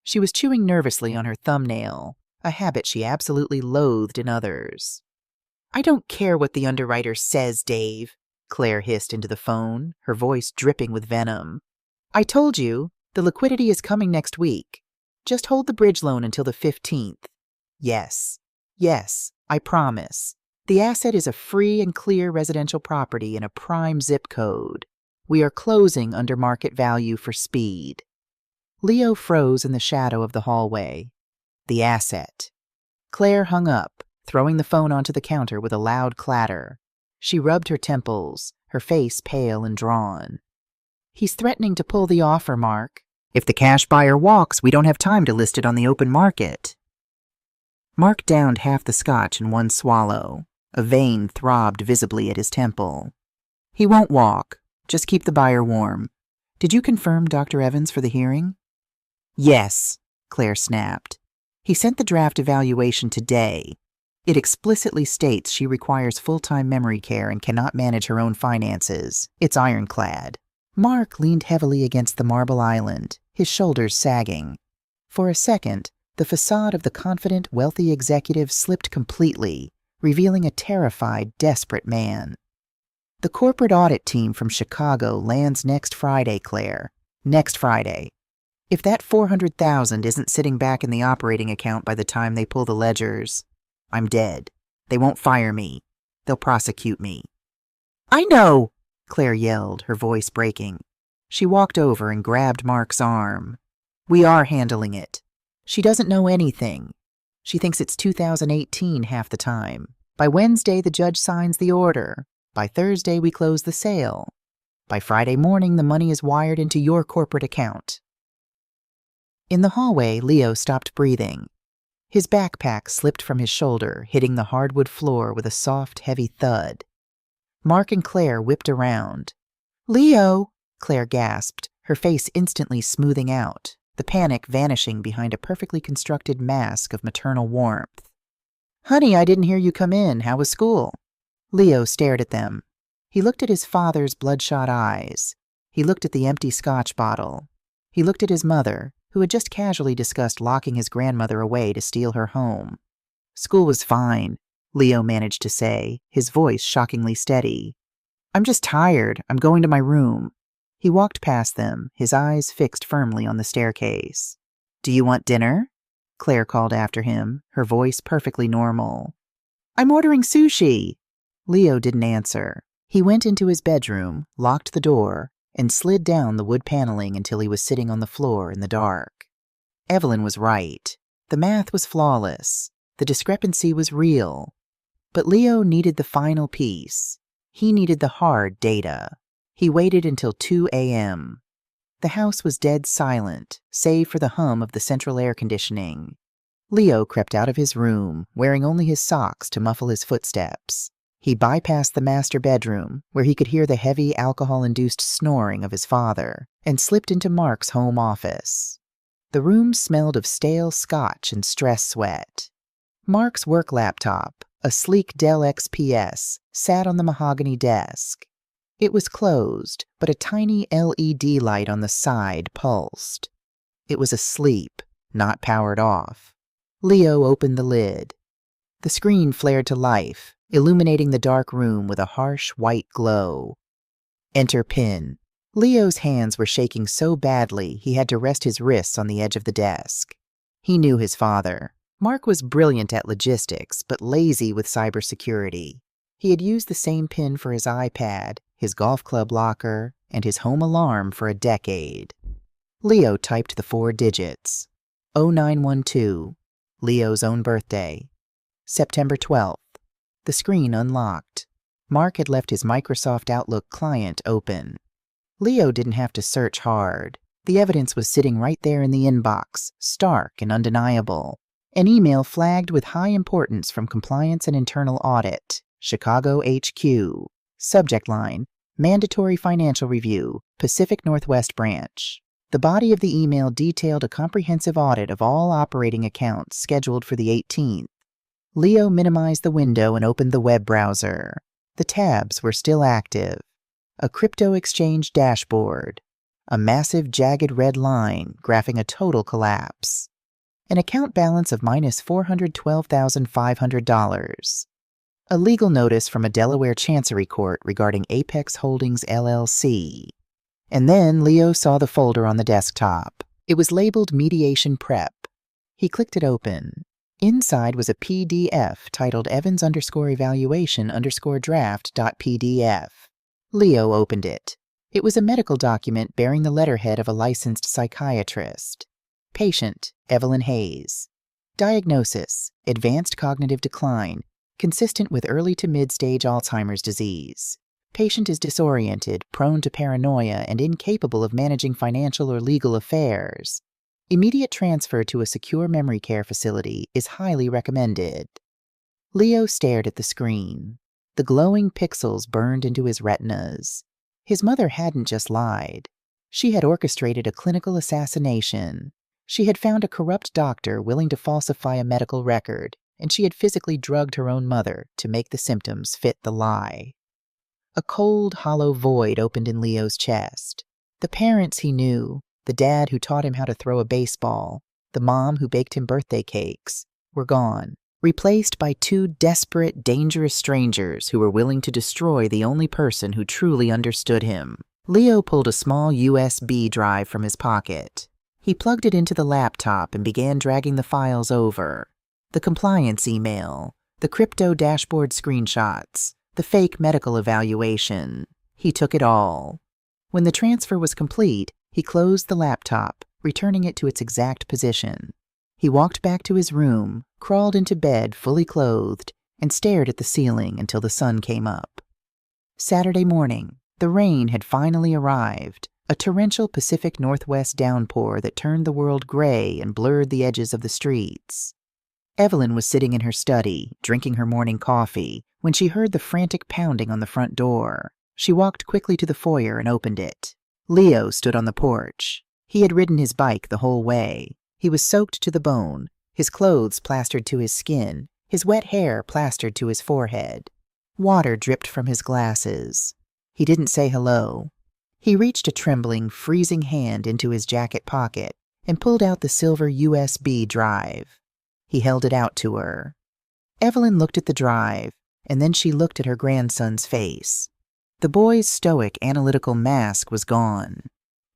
She was chewing nervously on her thumbnail, a habit she absolutely loathed in others. I don't care what the underwriter says, Dave, Claire hissed into the phone, her voice dripping with venom. I told you, the liquidity is coming next week. Just hold the bridge loan until the 15th. Yes, I promise. The asset is a free and clear residential property in a prime zip code. We are closing under market value for speed. Leo froze in the shadow of the hallway. The asset. Claire hung up, throwing the phone onto the counter with a loud clatter. She rubbed her temples, her face pale and drawn. He's threatening to pull the offer, Mark. If the cash buyer walks, we don't have time to list it on the open market. Mark downed half the scotch in one swallow. A vein throbbed visibly at his temple. He won't walk. Just keep the buyer warm. Did you confirm Dr. Evans for the hearing? Yes, Claire snapped. He sent the draft evaluation today. It explicitly states she requires full-time memory care and cannot manage her own finances. It's ironclad. Mark leaned heavily against the marble island, his shoulders sagging. For a second, the facade of the confident, wealthy executive slipped completely, revealing a terrified, desperate man. "The corporate audit team from Chicago lands next Friday, Claire. Next Friday. If that $400,000 isn't sitting back in the operating account by the time they pull the ledgers, I'm dead. They won't fire me. They'll prosecute me." "I know!" Claire yelled, her voice breaking. She walked over and grabbed Mark's arm. "We are handling it. She doesn't know anything. She thinks it's 2018 half the time. By Wednesday, the judge signs the order. By Thursday, we close the sale. By Friday morning, the money is wired into your corporate account." In the hallway, Leo stopped breathing. His backpack slipped from his shoulder, hitting the hardwood floor with a soft, heavy thud. Mark and Claire whipped around. "Leo!" Claire gasped, her face instantly smoothing out, the panic vanishing behind a perfectly constructed mask of maternal warmth. "Honey, I didn't hear you come in. How was school?" Leo stared at them. He looked at his father's bloodshot eyes. He looked at the empty Scotch bottle. He looked at his mother, who had just casually discussed locking his grandmother away to steal her home. "School was fine," Leo managed to say, his voice shockingly steady. "I'm just tired. I'm going to my room." He walked past them, his eyes fixed firmly on the staircase. "Do you want dinner?" Claire called after him, her voice perfectly normal. "I'm ordering sushi." Leo didn't answer. He went into his bedroom, locked the door, and slid down the wood paneling until he was sitting on the floor in the dark. Evelyn was right. The math was flawless. The discrepancy was real. But Leo needed the final piece. He needed the hard data. He waited until 2 a.m. The house was dead silent, save for the hum of the central air conditioning. Leo crept out of his room, wearing only his socks to muffle his footsteps. He bypassed the master bedroom, where he could hear the heavy alcohol-induced snoring of his father, and slipped into Mark's home office. The room smelled of stale scotch and stress sweat. Mark's work laptop, a sleek Dell XPS, sat on the mahogany desk. It was closed, but a tiny LED light on the side pulsed. It was asleep, not powered off. Leo opened the lid. The screen flared to life, illuminating the dark room with a harsh white glow. Enter PIN. Leo's hands were shaking so badly he had to rest his wrists on the edge of the desk. He knew his father. Mark was brilliant at logistics, but lazy with cybersecurity. He had used the same PIN for his iPad, his golf club locker, and his home alarm for a decade. Leo typed the 4 digits. 0912. Leo's own birthday. September 12th. The screen unlocked. Mark had left his Microsoft Outlook client open. Leo didn't have to search hard. The evidence was sitting right there in the inbox, stark and undeniable. An email flagged with high importance from Compliance and Internal Audit, Chicago HQ. Subject line, Mandatory Financial Review, Pacific Northwest Branch. The body of the email detailed a comprehensive audit of all operating accounts scheduled for the 18th. Leo minimized the window and opened the web browser. The tabs were still active. A crypto exchange dashboard. A massive jagged red line graphing a total collapse. An account balance of minus $412,500. A legal notice from a Delaware Chancery Court regarding Apex Holdings LLC. And then Leo saw the folder on the desktop. It was labeled Mediation Prep. He clicked it open. Inside was a PDF titled Evans_evaluation_draft.pdf. Leo opened it. It was a medical document bearing the letterhead of a licensed psychiatrist. Patient, Evelyn Hayes. Diagnosis, advanced cognitive decline, consistent with early to mid-stage Alzheimer's disease. Patient is disoriented, prone to paranoia, and incapable of managing financial or legal affairs. Immediate transfer to a secure memory care facility is highly recommended. Leo stared at the screen. The glowing pixels burned into his retinas. His mother hadn't just lied. She had orchestrated a clinical assassination. She had found a corrupt doctor willing to falsify a medical record, and she had physically drugged her own mother to make the symptoms fit the lie. A cold, hollow void opened in Leo's chest. The parents he knew, the dad who taught him how to throw a baseball, the mom who baked him birthday cakes, were gone. replaced by two desperate, dangerous strangers who were willing to destroy the only person who truly understood him. Leo pulled a small USB drive from his pocket. He plugged it into the laptop and began dragging the files over. The compliance email, the crypto dashboard screenshots, the fake medical evaluation. He took it all. When the transfer was complete, he closed the laptop, returning it to its exact position. He walked back to his room, crawled into bed fully clothed, and stared at the ceiling until the sun came up. Saturday morning, the rain had finally arrived, a torrential Pacific Northwest downpour that turned the world gray and blurred the edges of the streets. Evelyn was sitting in her study, drinking her morning coffee, when she heard the frantic pounding on the front door. She walked quickly to the foyer and opened it. Leo stood on the porch. He had ridden his bike the whole way. He was soaked to the bone, his clothes plastered to his skin, his wet hair plastered to his forehead. Water dripped from his glasses. He didn't say hello. He reached a trembling, freezing hand into his jacket pocket and pulled out the silver USB drive. He held it out to her. Evelyn looked at the drive, and then she looked at her grandson's face. The boy's stoic, analytical mask was gone.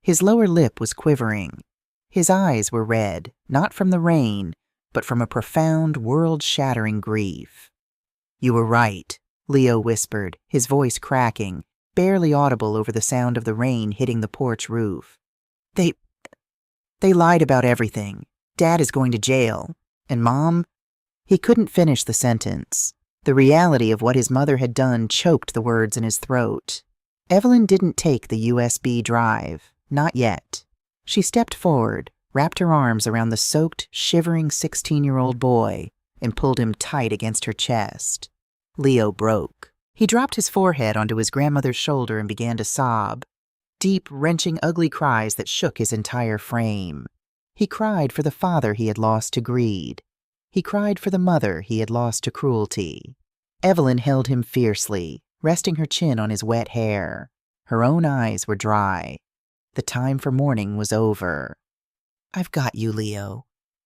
His lower lip was quivering. His eyes were red, not from the rain, but from a profound, world-shattering grief. "You were right," Leo whispered, his voice cracking, barely audible over the sound of the rain hitting the porch roof. They lied about everything. Dad is going to jail. And Mom..." He couldn't finish the sentence. The reality of what his mother had done choked the words in his throat. Evelyn didn't take the USB drive. Not yet. She stepped forward, wrapped her arms around the soaked, shivering 16-year-old boy, and pulled him tight against her chest. Leo broke. He dropped his forehead onto his grandmother's shoulder and began to sob. Deep, wrenching, ugly cries that shook his entire frame. He cried for the father he had lost to greed. He cried for the mother he had lost to cruelty. Evelyn held him fiercely, resting her chin on his wet hair. Her own eyes were dry. The time for mourning was over. "I've got you, Leo,"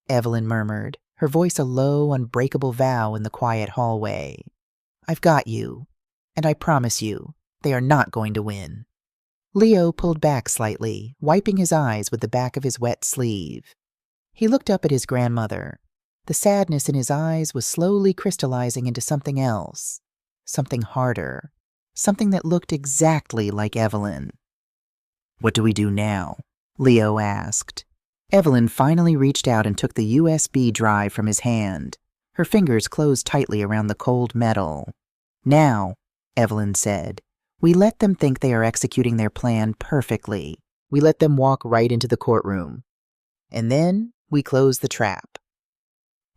Evelyn murmured, her voice a low, unbreakable vow in the quiet hallway. "I've got you, and I promise you, they are not going to win." Leo pulled back slightly, wiping his eyes with the back of his wet sleeve. He looked up at his grandmother. The sadness in his eyes was slowly crystallizing into something else, something harder, something that looked exactly like Evelyn. "What do we do now?" Leo asked. Evelyn finally reached out and took the USB drive from his hand. Her fingers closed tightly around the cold metal. "Now," Evelyn said, "we let them think they are executing their plan perfectly. We let them walk right into the courtroom. And then we close the trap."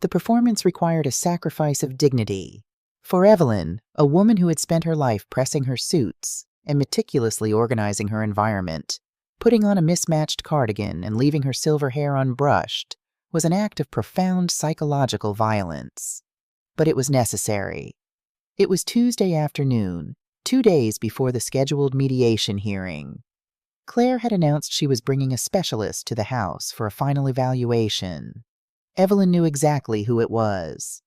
The performance required a sacrifice of dignity. For Evelyn, a woman who had spent her life pressing her suits and meticulously organizing her environment, putting on a mismatched cardigan and leaving her silver hair unbrushed, was an act of profound psychological violence. But it was necessary. It was Tuesday afternoon, 2 days before the scheduled mediation hearing. Claire had announced she was bringing a specialist to the house for a final evaluation. Evelyn knew exactly who it was.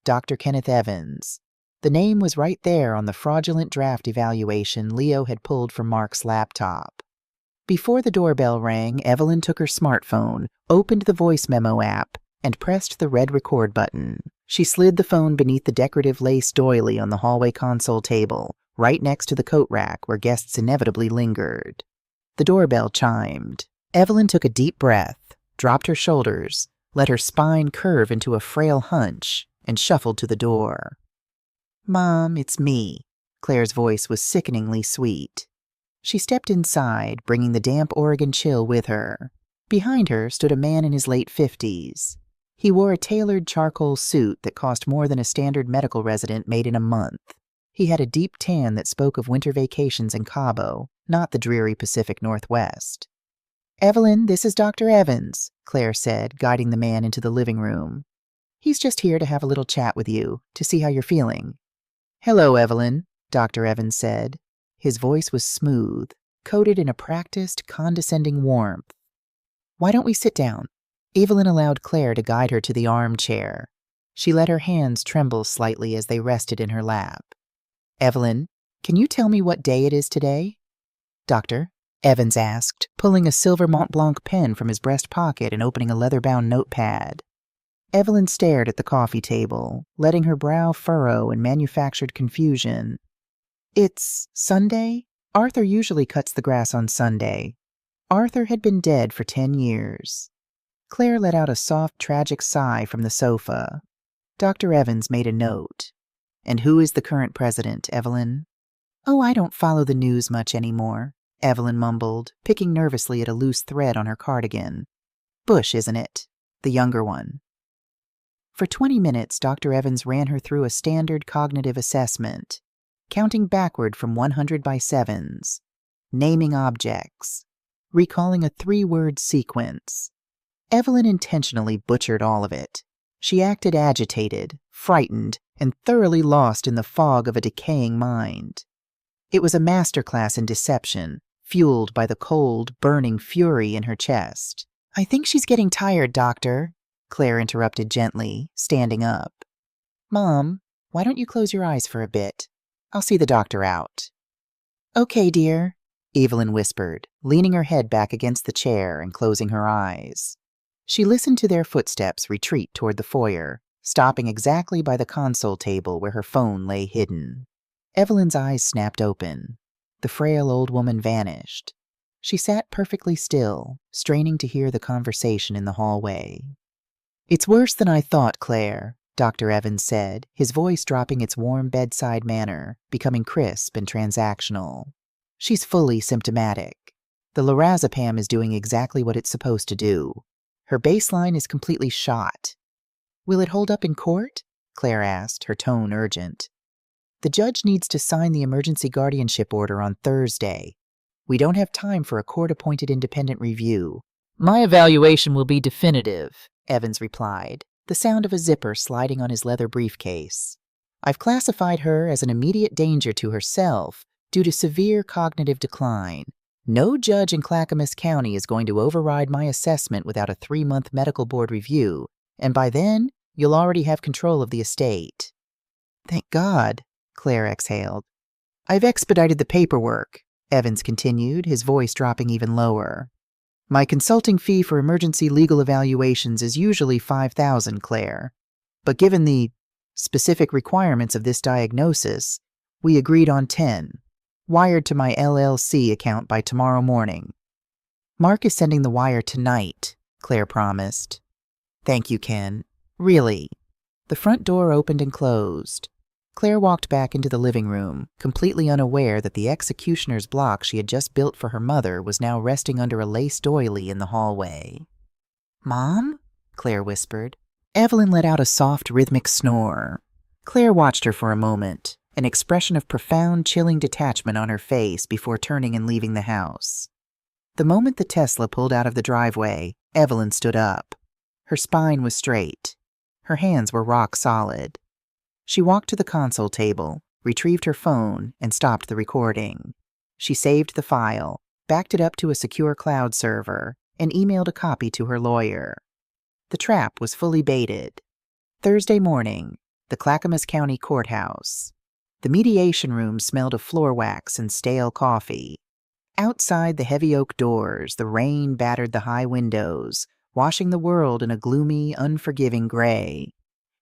Dr. Kenneth Evans. The name was right there on the fraudulent draft evaluation Leo had pulled from Mark's laptop. Before the doorbell rang, Evelyn took her smartphone, opened the voice memo app, and pressed the red record button. She slid the phone beneath the decorative lace doily on the hallway console table, right next to the coat rack where guests inevitably lingered. The doorbell chimed. Evelyn took a deep breath, dropped her shoulders, let her spine curve into a frail hunch, and shuffled to the door. "Mom, it's me." Claire's voice was sickeningly sweet. She stepped inside, bringing the damp Oregon chill with her. Behind her stood a man in his late 50s. He wore a tailored charcoal suit that cost more than a standard medical resident made in a month. He had a deep tan that spoke of winter vacations in Cabo, not the dreary Pacific Northwest. "Evelyn, this is Dr. Evans," Claire said, guiding the man into the living room. "He's just here to have a little chat with you, to see how you're feeling." "Hello, Evelyn," Dr. Evans said. His voice was smooth, coated in a practiced, condescending warmth. "Why don't we sit down?" Evelyn allowed Claire to guide her to the armchair. She let her hands tremble slightly as they rested in her lap. "Evelyn, can you tell me what day it is today?" "Doctor?" Evans asked, pulling a silver Mont Blanc pen from his breast pocket and opening a leather-bound notepad. Evelyn stared at the coffee table, letting her brow furrow in manufactured confusion. "It's Sunday? Arthur usually cuts the grass on Sunday." Arthur had been dead for 10 years. Claire let out a soft, tragic sigh from the sofa. Dr. Evans made a note. "And who is the current president, Evelyn?" "Oh, I don't follow the news much anymore," Evelyn mumbled, picking nervously at a loose thread on her cardigan. "Bush, isn't it? The younger one." For 20 minutes, Dr. Evans ran her through a standard cognitive assessment, counting backward from 100 by sevens, naming objects, recalling a 3-word sequence. Evelyn intentionally butchered all of it. She acted agitated, frightened, and thoroughly lost in the fog of a decaying mind. It was a masterclass in deception, fueled by the cold, burning fury in her chest. "I think she's getting tired, Doctor," Claire interrupted gently, standing up. "Mom, why don't you close your eyes for a bit? I'll see the doctor out." "Okay, dear," Evelyn whispered, leaning her head back against the chair and closing her eyes. She listened to their footsteps retreat toward the foyer, stopping exactly by the console table where her phone lay hidden. Evelyn's eyes snapped open. The frail old woman vanished. She sat perfectly still, straining to hear the conversation in the hallway. "It's worse than I thought, Claire," Dr. Evans said, his voice dropping its warm bedside manner, becoming crisp and transactional. "She's fully symptomatic. The lorazepam is doing exactly what it's supposed to do. Her baseline is completely shot." "Will it hold up in court?" Claire asked, her tone urgent. "The judge needs to sign the emergency guardianship order on Thursday. We don't have time for a court-appointed independent review." "My evaluation will be definitive," Evans replied, the sound of a zipper sliding on his leather briefcase. "I've classified her as an immediate danger to herself due to severe cognitive decline. No judge in Clackamas County is going to override my assessment without a 3-month medical board review, and by then, you'll already have control of the estate." "Thank God," Claire exhaled. "I've expedited the paperwork," Evans continued, his voice dropping even lower. "My consulting fee for emergency legal evaluations is usually $5,000, Claire. But given the specific requirements of this diagnosis, we agreed on 10, wired to my LLC account by tomorrow morning." "Mark is sending the wire tonight," Claire promised. "Thank you, Ken. Really." The front door opened and closed. Claire walked back into the living room, completely unaware that the executioner's block she had just built for her mother was now resting under a lace doily in the hallway. "Mom?" Claire whispered. Evelyn let out a soft, rhythmic snore. Claire watched her for a moment, an expression of profound, chilling detachment on her face before turning and leaving the house. The moment the Tesla pulled out of the driveway, Evelyn stood up. Her spine was straight. Her hands were rock solid. She walked to the console table, retrieved her phone, and stopped the recording. She saved the file, backed it up to a secure cloud server, and emailed a copy to her lawyer. The trap was fully baited. Thursday morning, the Clackamas County Courthouse. The mediation room smelled of floor wax and stale coffee. Outside the heavy oak doors, the rain battered the high windows, washing the world in a gloomy, unforgiving gray.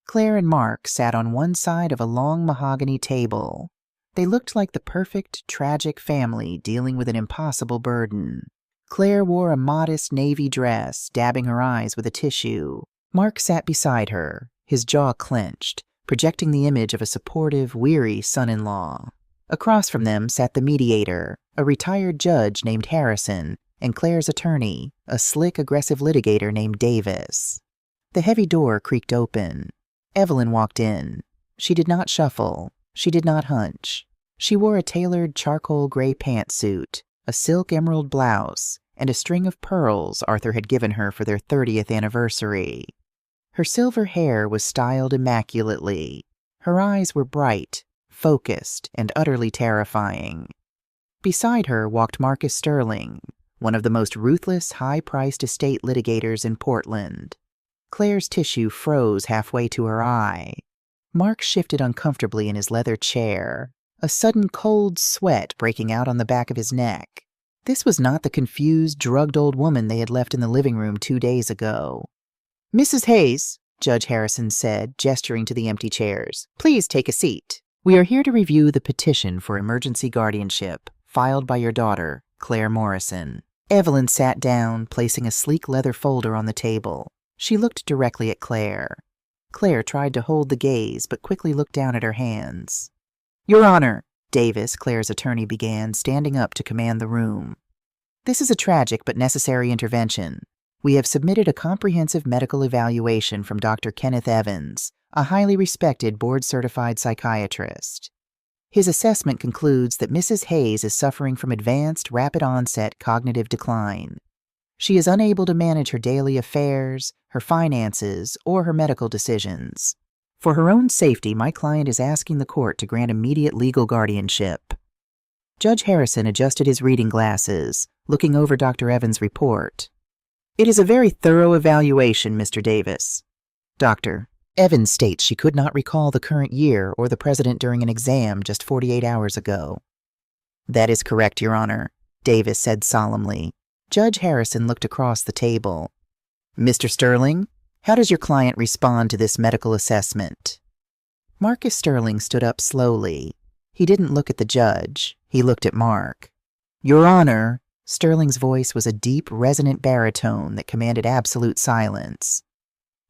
Claire and Mark sat on one side of a long mahogany table. They looked like the perfect, tragic family dealing with an impossible burden. Claire wore a modest navy dress, dabbing her eyes with a tissue. Mark sat beside her, his jaw clenched, projecting the image of a supportive, weary son-in-law. Across from them sat the mediator, a retired judge named Harrison, and Claire's attorney, a slick, aggressive litigator named Davis. The heavy door creaked open. Evelyn walked in. She did not shuffle. She did not hunch. She wore a tailored charcoal gray pantsuit, a silk emerald blouse, and a string of pearls Arthur had given her for their 30th anniversary. Her silver hair was styled immaculately. Her eyes were bright, focused, and utterly terrifying. Beside her walked Marcus Sterling, one of the most ruthless, high-priced estate litigators in Portland. Claire's tissue froze halfway to her eye. Mark shifted uncomfortably in his leather chair, a sudden cold sweat breaking out on the back of his neck. This was not the confused, drugged old woman they had left in the living room 2 days ago. "Mrs. Hayes," Judge Harrison said, gesturing to the empty chairs, "please take a seat. We are here to review the petition for emergency guardianship filed by your daughter, Claire Morrison." Evelyn sat down, placing a sleek leather folder on the table. She looked directly at Claire. Claire tried to hold the gaze, but quickly looked down at her hands. "Your Honor," Davis, Claire's attorney, began, standing up to command the room. "This is a tragic but necessary intervention. We have submitted a comprehensive medical evaluation from Dr. Kenneth Evans, a highly respected board-certified psychiatrist. His assessment concludes that Mrs. Hayes is suffering from advanced, rapid-onset cognitive decline. She is unable to manage her daily affairs, her finances, or her medical decisions. For her own safety, my client is asking the court to grant immediate legal guardianship." Judge Harrison adjusted his reading glasses, looking over Dr. Evans' report. "It is a very thorough evaluation, Mr. Davis. Doctor, Evans states she could not recall the current year or the president during an exam just 48 hours ago." "That is correct, Your Honor," Davis said solemnly. Judge Harrison looked across the table. "Mr. Sterling, how does your client respond to this medical assessment?" Marcus Sterling stood up slowly. He didn't look at the judge. He looked at Mark. "Your Honor," Sterling's voice was a deep, resonant baritone that commanded absolute silence.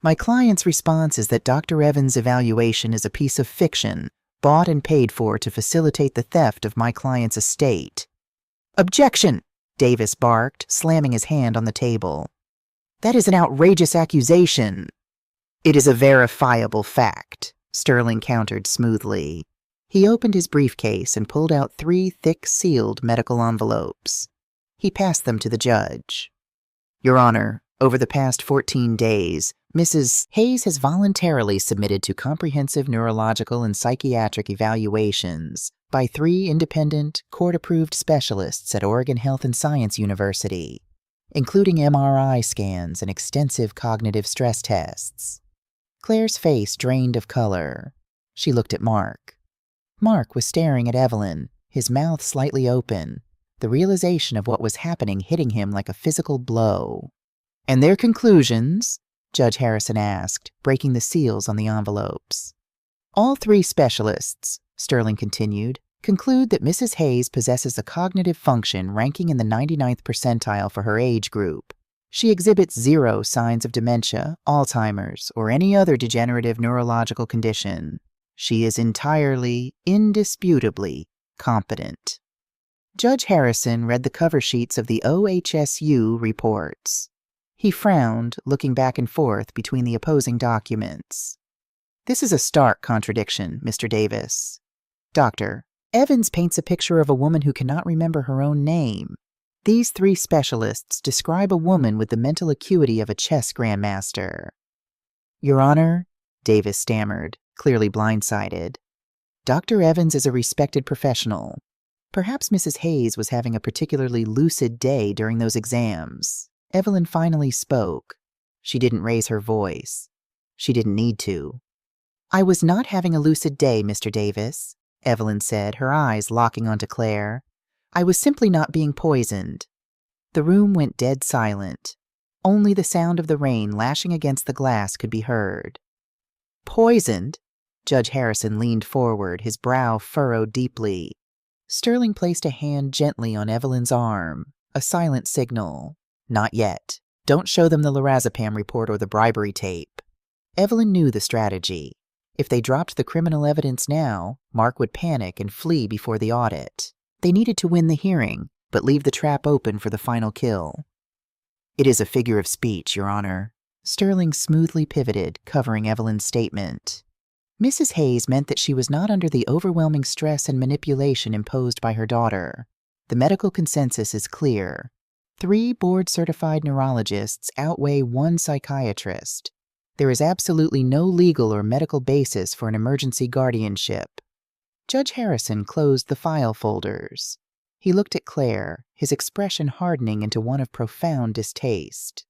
"My client's response is that Dr. Evans' evaluation is a piece of fiction, bought and paid for to facilitate the theft of my client's estate." "Objection!" Davis barked, slamming his hand on the table. "That is an outrageous accusation." "It is a verifiable fact," Sterling countered smoothly. He opened his briefcase and pulled out 3 thick, sealed medical envelopes. He passed them to the judge. "Your Honor, over the past 14 days, Mrs. Hayes has voluntarily submitted to comprehensive neurological and psychiatric evaluations by 3 independent, court-approved specialists at Oregon Health and Science University, including MRI scans and extensive cognitive stress tests." Claire's face drained of color. She looked at Mark. Mark was staring at Evelyn, his mouth slightly open, the realization of what was happening hitting him like a physical blow. "And their conclusions?" Judge Harrison asked, breaking the seals on the envelopes. "All 3 specialists," Sterling continued, "conclude that Mrs. Hayes possesses a cognitive function ranking in the 99th percentile for her age group. She exhibits 0 signs of dementia, Alzheimer's, or any other degenerative neurological condition. She is entirely, indisputably competent." Judge Harrison read the cover sheets of the OHSU reports. He frowned, looking back and forth between the opposing documents. "This is a stark contradiction, Mr. Davis. Doctor, Evans paints a picture of a woman who cannot remember her own name. These 3 specialists describe a woman with the mental acuity of a chess grandmaster." "Your Honor," Davis stammered, clearly blindsided, "Dr. Evans is a respected professional. Perhaps Mrs. Hayes was having a particularly lucid day during those exams." Evelyn finally spoke. She didn't raise her voice. She didn't need to. "I was not having a lucid day, Mr. Davis," Evelyn said, her eyes locking onto Claire. "I was simply not being poisoned." The room went dead silent. Only the sound of the rain lashing against the glass could be heard. "Poisoned?" Judge Harrison leaned forward, his brow furrowed deeply. Sterling placed a hand gently on Evelyn's arm, a silent signal. "Not yet. Don't show them the lorazepam report or the bribery tape." Evelyn knew the strategy. If they dropped the criminal evidence now, Mark would panic and flee before the audit. They needed to win the hearing, but leave the trap open for the final kill. "It is a figure of speech, Your Honor." Sterling smoothly pivoted, covering Evelyn's statement. Mrs. Hayes meant that she was not under the overwhelming stress and manipulation imposed by her daughter. The medical consensus is clear. 3 board-certified neurologists outweigh 1 psychiatrist. There is absolutely no legal or medical basis for an emergency guardianship. Judge Harrison closed the file folders. He looked at Claire, his expression hardening into one of profound distaste.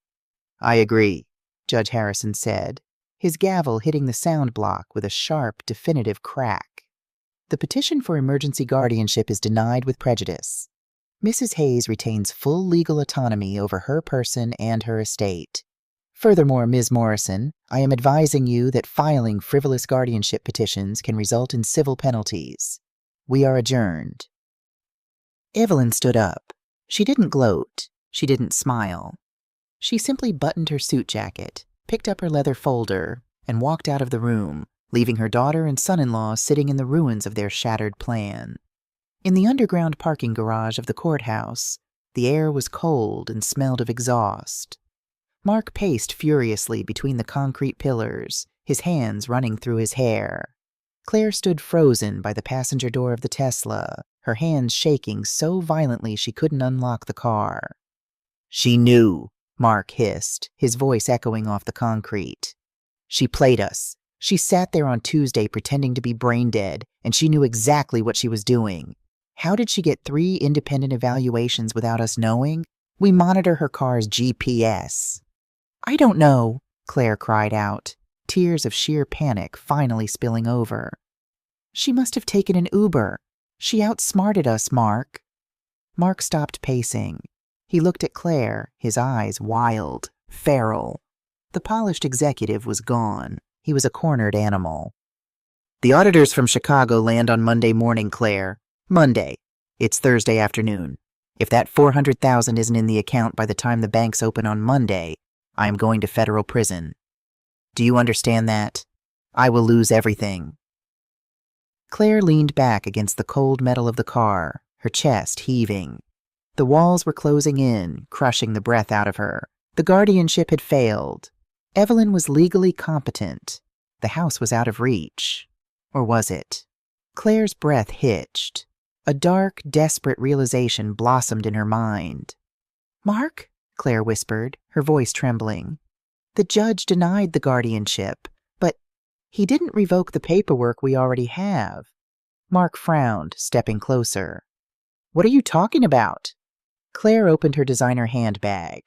"I agree," Judge Harrison said, his gavel hitting the sound block with a sharp, definitive crack. The petition for emergency guardianship is denied with prejudice. Mrs. Hayes retains full legal autonomy over her person and her estate. Furthermore, Ms. Morrison, I am advising you that filing frivolous guardianship petitions can result in civil penalties. We are adjourned. Evelyn stood up. She didn't gloat. She didn't smile. She simply buttoned her suit jacket, picked up her leather folder, and walked out of the room, leaving her daughter and son-in-law sitting in the ruins of their shattered plan. In the underground parking garage of the courthouse, the air was cold and smelled of exhaust. Mark paced furiously between the concrete pillars, his hands running through his hair. Claire stood frozen by the passenger door of the Tesla, her hands shaking so violently she couldn't unlock the car. "She knew," Mark hissed, his voice echoing off the concrete. "She played us. She sat there on Tuesday pretending to be brain dead, and she knew exactly what she was doing. How did she get 3 independent evaluations without us knowing? We monitor her car's GPS." "I don't know," Claire cried out, tears of sheer panic finally spilling over. "She must have taken an Uber. She outsmarted us, Mark." Mark stopped pacing. He looked at Claire, his eyes wild, feral. The polished executive was gone. He was a cornered animal. "The auditors from Chicago land on Monday morning, Claire. Monday. It's Thursday afternoon. If that $400,000 isn't in the account by the time the banks open on Monday, I am going to federal prison. Do you understand that? I will lose everything." Claire leaned back against the cold metal of the car, her chest heaving. The walls were closing in, crushing the breath out of her. The guardianship had failed. Evelyn was legally competent. The house was out of reach. Or was it? Claire's breath hitched. A dark, desperate realization blossomed in her mind. "Mark?" Claire whispered, her voice trembling. "The judge denied the guardianship, but he didn't revoke the paperwork we already have." Mark frowned, stepping closer. "What are you talking about?" Claire opened her designer handbag.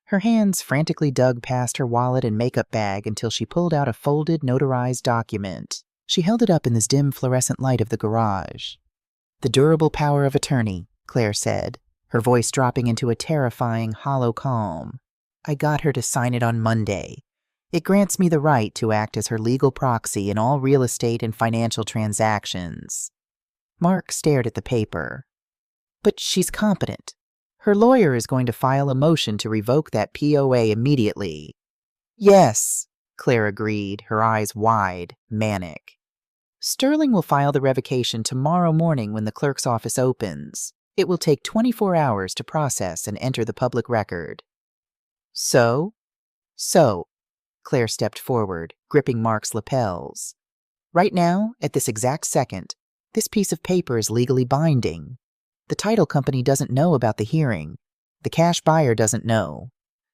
Her hands frantically dug past her wallet and makeup bag until she pulled out a folded, notarized document. She held it up in the dim fluorescent light of the garage. "The durable power of attorney," Claire said, her voice dropping into a terrifying, hollow calm. "I got her to sign it on Monday. It grants me the right to act as her legal proxy in all real estate and financial transactions." Mark stared at the paper. "But she's competent. Her lawyer is going to file a motion to revoke that POA immediately." "Yes," Claire agreed, her eyes wide, manic. "Sterling will file the revocation tomorrow morning when the clerk's office opens. It will take 24 hours to process and enter the public record." So, Claire stepped forward, gripping Mark's lapels. "Right now, at this exact second, this piece of paper is legally binding. The title company doesn't know about the hearing. The cash buyer doesn't know.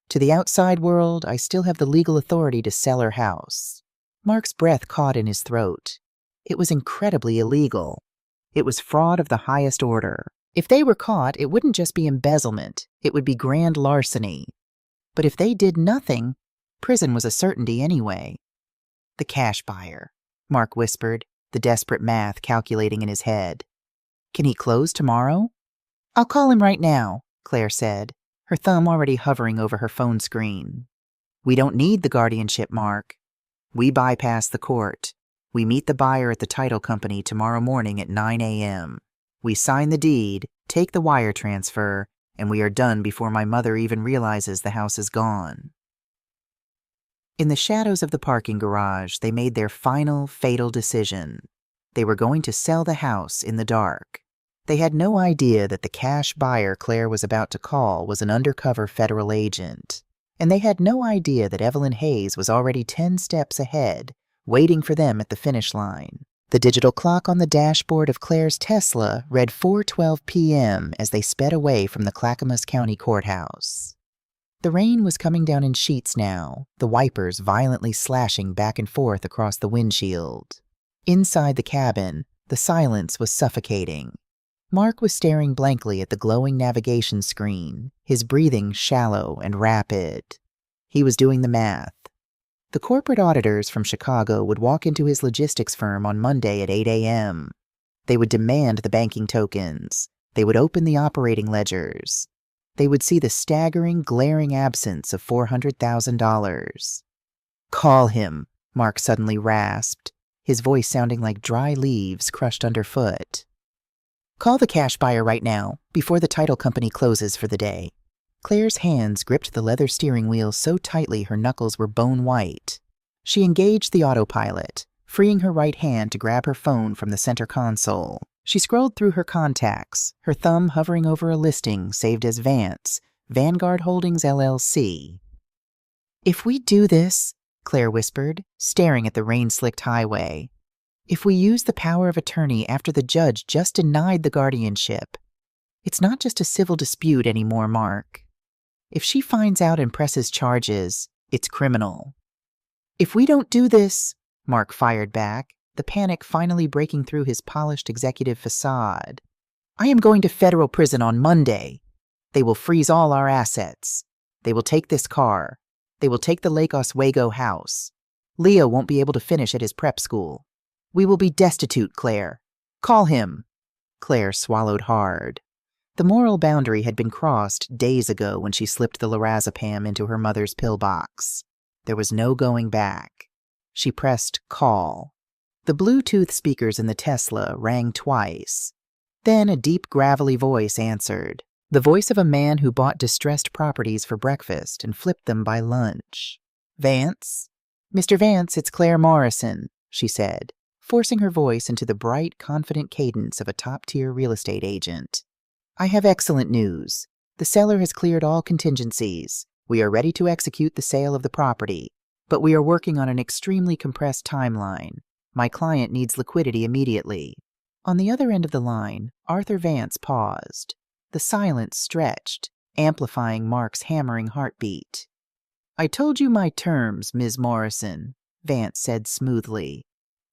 To the outside world, I still have the legal authority to sell her house." Mark's breath caught in his throat. It was incredibly illegal. It was fraud of the highest order. If they were caught, it wouldn't just be embezzlement. It would be grand larceny. But if they did nothing, prison was a certainty anyway. "The cash buyer," Mark whispered, the desperate math calculating in his head. "Can he close tomorrow?" "I'll call him right now," Claire said, her thumb already hovering over her phone screen. "We don't need the guardianship, Mark. We bypass the court. We meet the buyer at the title company tomorrow morning at 9 a.m. We sign the deed, take the wire transfer, and we are done before my mother even realizes the house is gone." In the shadows of the parking garage, they made their final, fatal decision. They were going to sell the house in the dark. They had no idea that the cash buyer Claire was about to call was an undercover federal agent. And they had no idea that Evelyn Hayes was already 10 steps ahead, waiting for them at the finish line. The digital clock on the dashboard of Claire's Tesla read 4:12 p.m. as they sped away from the Clackamas County Courthouse. The rain was coming down in sheets now, the wipers violently slashing back and forth across the windshield. Inside the cabin, the silence was suffocating. Mark was staring blankly at the glowing navigation screen, his breathing shallow and rapid. He was doing the math, The corporate auditors from Chicago would walk into his logistics firm on Monday at 8 a.m. They would demand the banking tokens. They would open the operating ledgers. They would see the staggering, glaring absence of $400,000. "Call him," Mark suddenly rasped, his voice sounding like dry leaves crushed underfoot. "Call the cash buyer right now, before the title company closes for the day." Claire's hands gripped the leather steering wheel so tightly her knuckles were bone white. She engaged the autopilot, freeing her right hand to grab her phone from the center console. She scrolled through her contacts, her thumb hovering over a listing saved as Vance, Vanguard Holdings LLC. "If we do this," Claire whispered, staring at the rain-slicked highway, "if we use the power of attorney after the judge just denied the guardianship, it's not just a civil dispute anymore, Mark. If she finds out and presses charges, it's criminal." "If we don't do this," Mark fired back, the panic finally breaking through his polished executive facade, "I am going to federal prison on Monday. They will freeze all our assets. They will take this car. They will take the Lake Oswego house. Leo won't be able to finish at his prep school. We will be destitute, Claire. Call him." Claire swallowed hard. The moral boundary had been crossed days ago when she slipped the lorazepam into her mother's pillbox. There was no going back. She pressed call. The Bluetooth speakers in the Tesla rang twice. Then a deep, gravelly voice answered, the voice of a man who bought distressed properties for breakfast and flipped them by lunch. "Vance?" "Mr. Vance, it's Claire Morrison," she said, forcing her voice into the bright, confident cadence of a top-tier real estate agent. "I have excellent news. The seller has cleared all contingencies. We are ready to execute the sale of the property, but we are working on an extremely compressed timeline. My client needs liquidity immediately." On the other end of the line, Arthur Vance paused. The silence stretched, amplifying Mark's hammering heartbeat. "I told you my terms, Ms. Morrison," Vance said smoothly.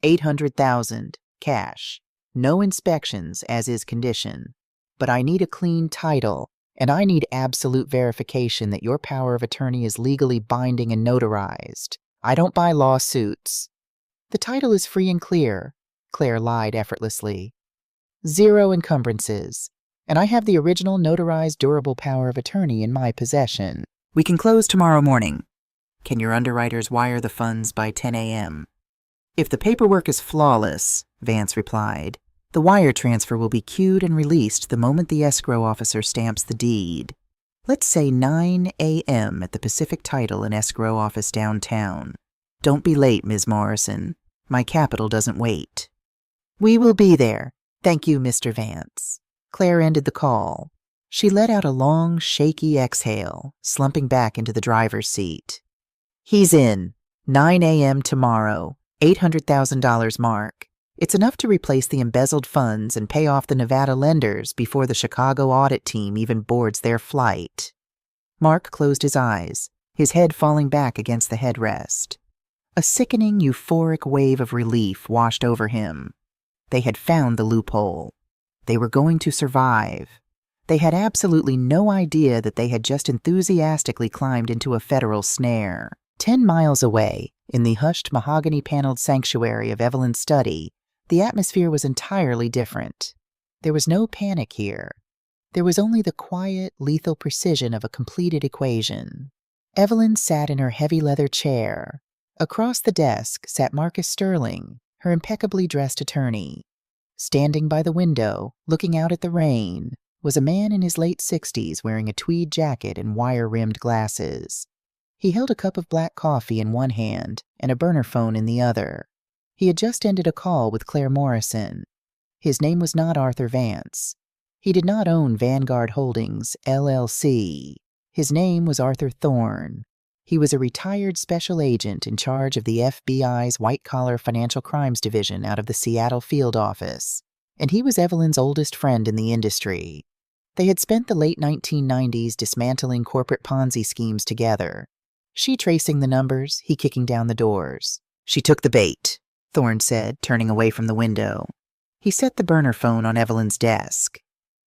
$800,000, cash. No inspections, as is condition. But I need a clean title, and I need absolute verification that your power of attorney is legally binding and notarized. I don't buy lawsuits." "The title is free and clear," Claire lied effortlessly. "0 encumbrances. And I have the original notarized durable power of attorney in my possession. We can close tomorrow morning. Can your underwriters wire the funds by 10 a.m.? "If the paperwork is flawless," Vance replied, "the wire transfer will be queued and released the moment the escrow officer stamps the deed. Let's say 9 a.m. at the Pacific Title and Escrow office downtown. Don't be late, Ms. Morrison. My capital doesn't wait." "We will be there. Thank you, Mr. Vance." Claire ended the call. She let out a long, shaky exhale, slumping back into the driver's seat. "He's in. 9 a.m. tomorrow. $800,000 mark. It's enough to replace the embezzled funds and pay off the Nevada lenders before the Chicago audit team even boards their flight." Mark closed his eyes, his head falling back against the headrest. A sickening, euphoric wave of relief washed over him. They had found the loophole. They were going to survive. They had absolutely no idea that they had just enthusiastically climbed into a federal snare. 10 miles away, in the hushed mahogany-paneled sanctuary of Evelyn's study, the atmosphere was entirely different. There was no panic here. There was only the quiet, lethal precision of a completed equation. Evelyn sat in her heavy leather chair. Across the desk sat Marcus Sterling, her impeccably dressed attorney. Standing by the window, looking out at the rain, was a man in his late 60s wearing a tweed jacket and wire-rimmed glasses. He held a cup of black coffee in one hand and a burner phone in the other. He had just ended a call with Claire Morrison. His name was not Arthur Vance. He did not own Vanguard Holdings, LLC. His name was Arthur Thorne. He was a retired special agent in charge of the FBI's white-collar financial crimes division out of the Seattle field office, and he was Evelyn's oldest friend in the industry. They had spent the late 1990s dismantling corporate Ponzi schemes together. She tracing the numbers, he kicking down the doors. "She took the bait," Thorne said, turning away from the window. He set the burner phone on Evelyn's desk.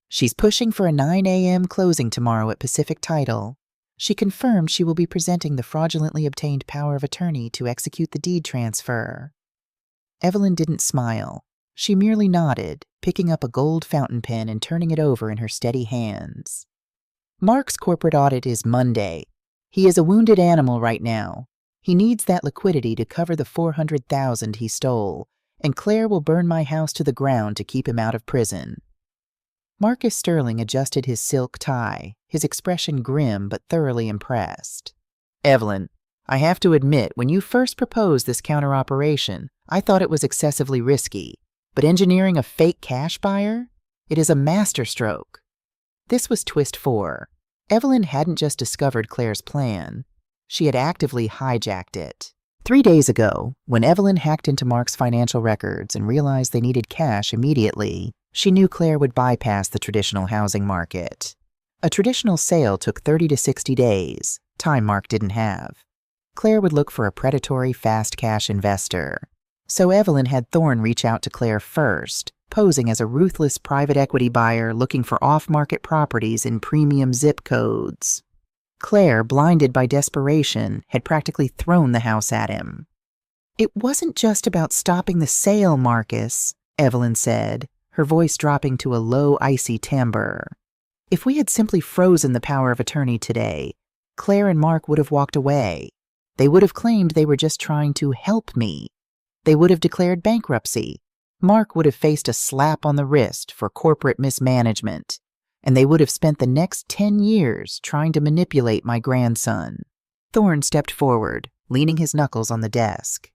"She's pushing for a 9 a.m. closing tomorrow at Pacific Title. She confirmed she will be presenting the fraudulently obtained power of attorney to execute the deed transfer. Evelyn didn't smile. She merely nodded, picking up a gold fountain pen and turning it over in her steady hands. Mark's corporate audit is Monday. He is a wounded animal right now. He needs that liquidity to cover the $400,000 he stole, and Claire will burn my house to the ground to keep him out of prison. Marcus Sterling adjusted his silk tie, his expression grim but thoroughly impressed. Evelyn, I have to admit, when you first proposed this counter-operation, I thought it was excessively risky. But engineering a fake cash buyer? It is a masterstroke. This was twist 4. Evelyn hadn't just discovered Claire's plan. She had actively hijacked it. 3 days ago, when Evelyn hacked into Mark's financial records and realized they needed cash immediately, she knew Claire would bypass the traditional housing market. A traditional sale took 30 to 60 days, time Mark didn't have. Claire would look for a predatory fast cash investor. So Evelyn had Thorne reach out to Claire first, posing as a ruthless private equity buyer looking for off-market properties in premium zip codes. Claire, blinded by desperation, had practically thrown the house at him. It wasn't just about stopping the sale, Marcus, Evelyn said, her voice dropping to a low, icy timbre. If we had simply frozen the power of attorney today, Claire and Mark would have walked away. They would have claimed they were just trying to help me. They would have declared bankruptcy. Mark would have faced a slap on the wrist for corporate mismanagement, and they would have spent the next 10 years trying to manipulate my grandson. Thorne stepped forward, leaning his knuckles on the desk.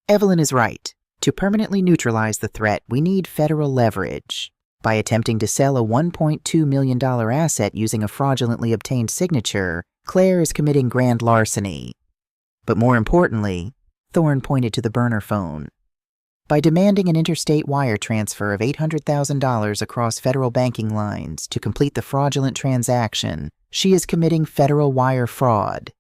Evelyn is right. To permanently neutralize the threat, we need federal leverage. By attempting to sell a $1.2 million asset using a fraudulently obtained signature, Claire is committing grand larceny. But more importantly, Thorne pointed to the burner phone. By demanding an interstate wire transfer of $800,000 across federal banking lines to complete the fraudulent transaction, she is committing federal wire fraud.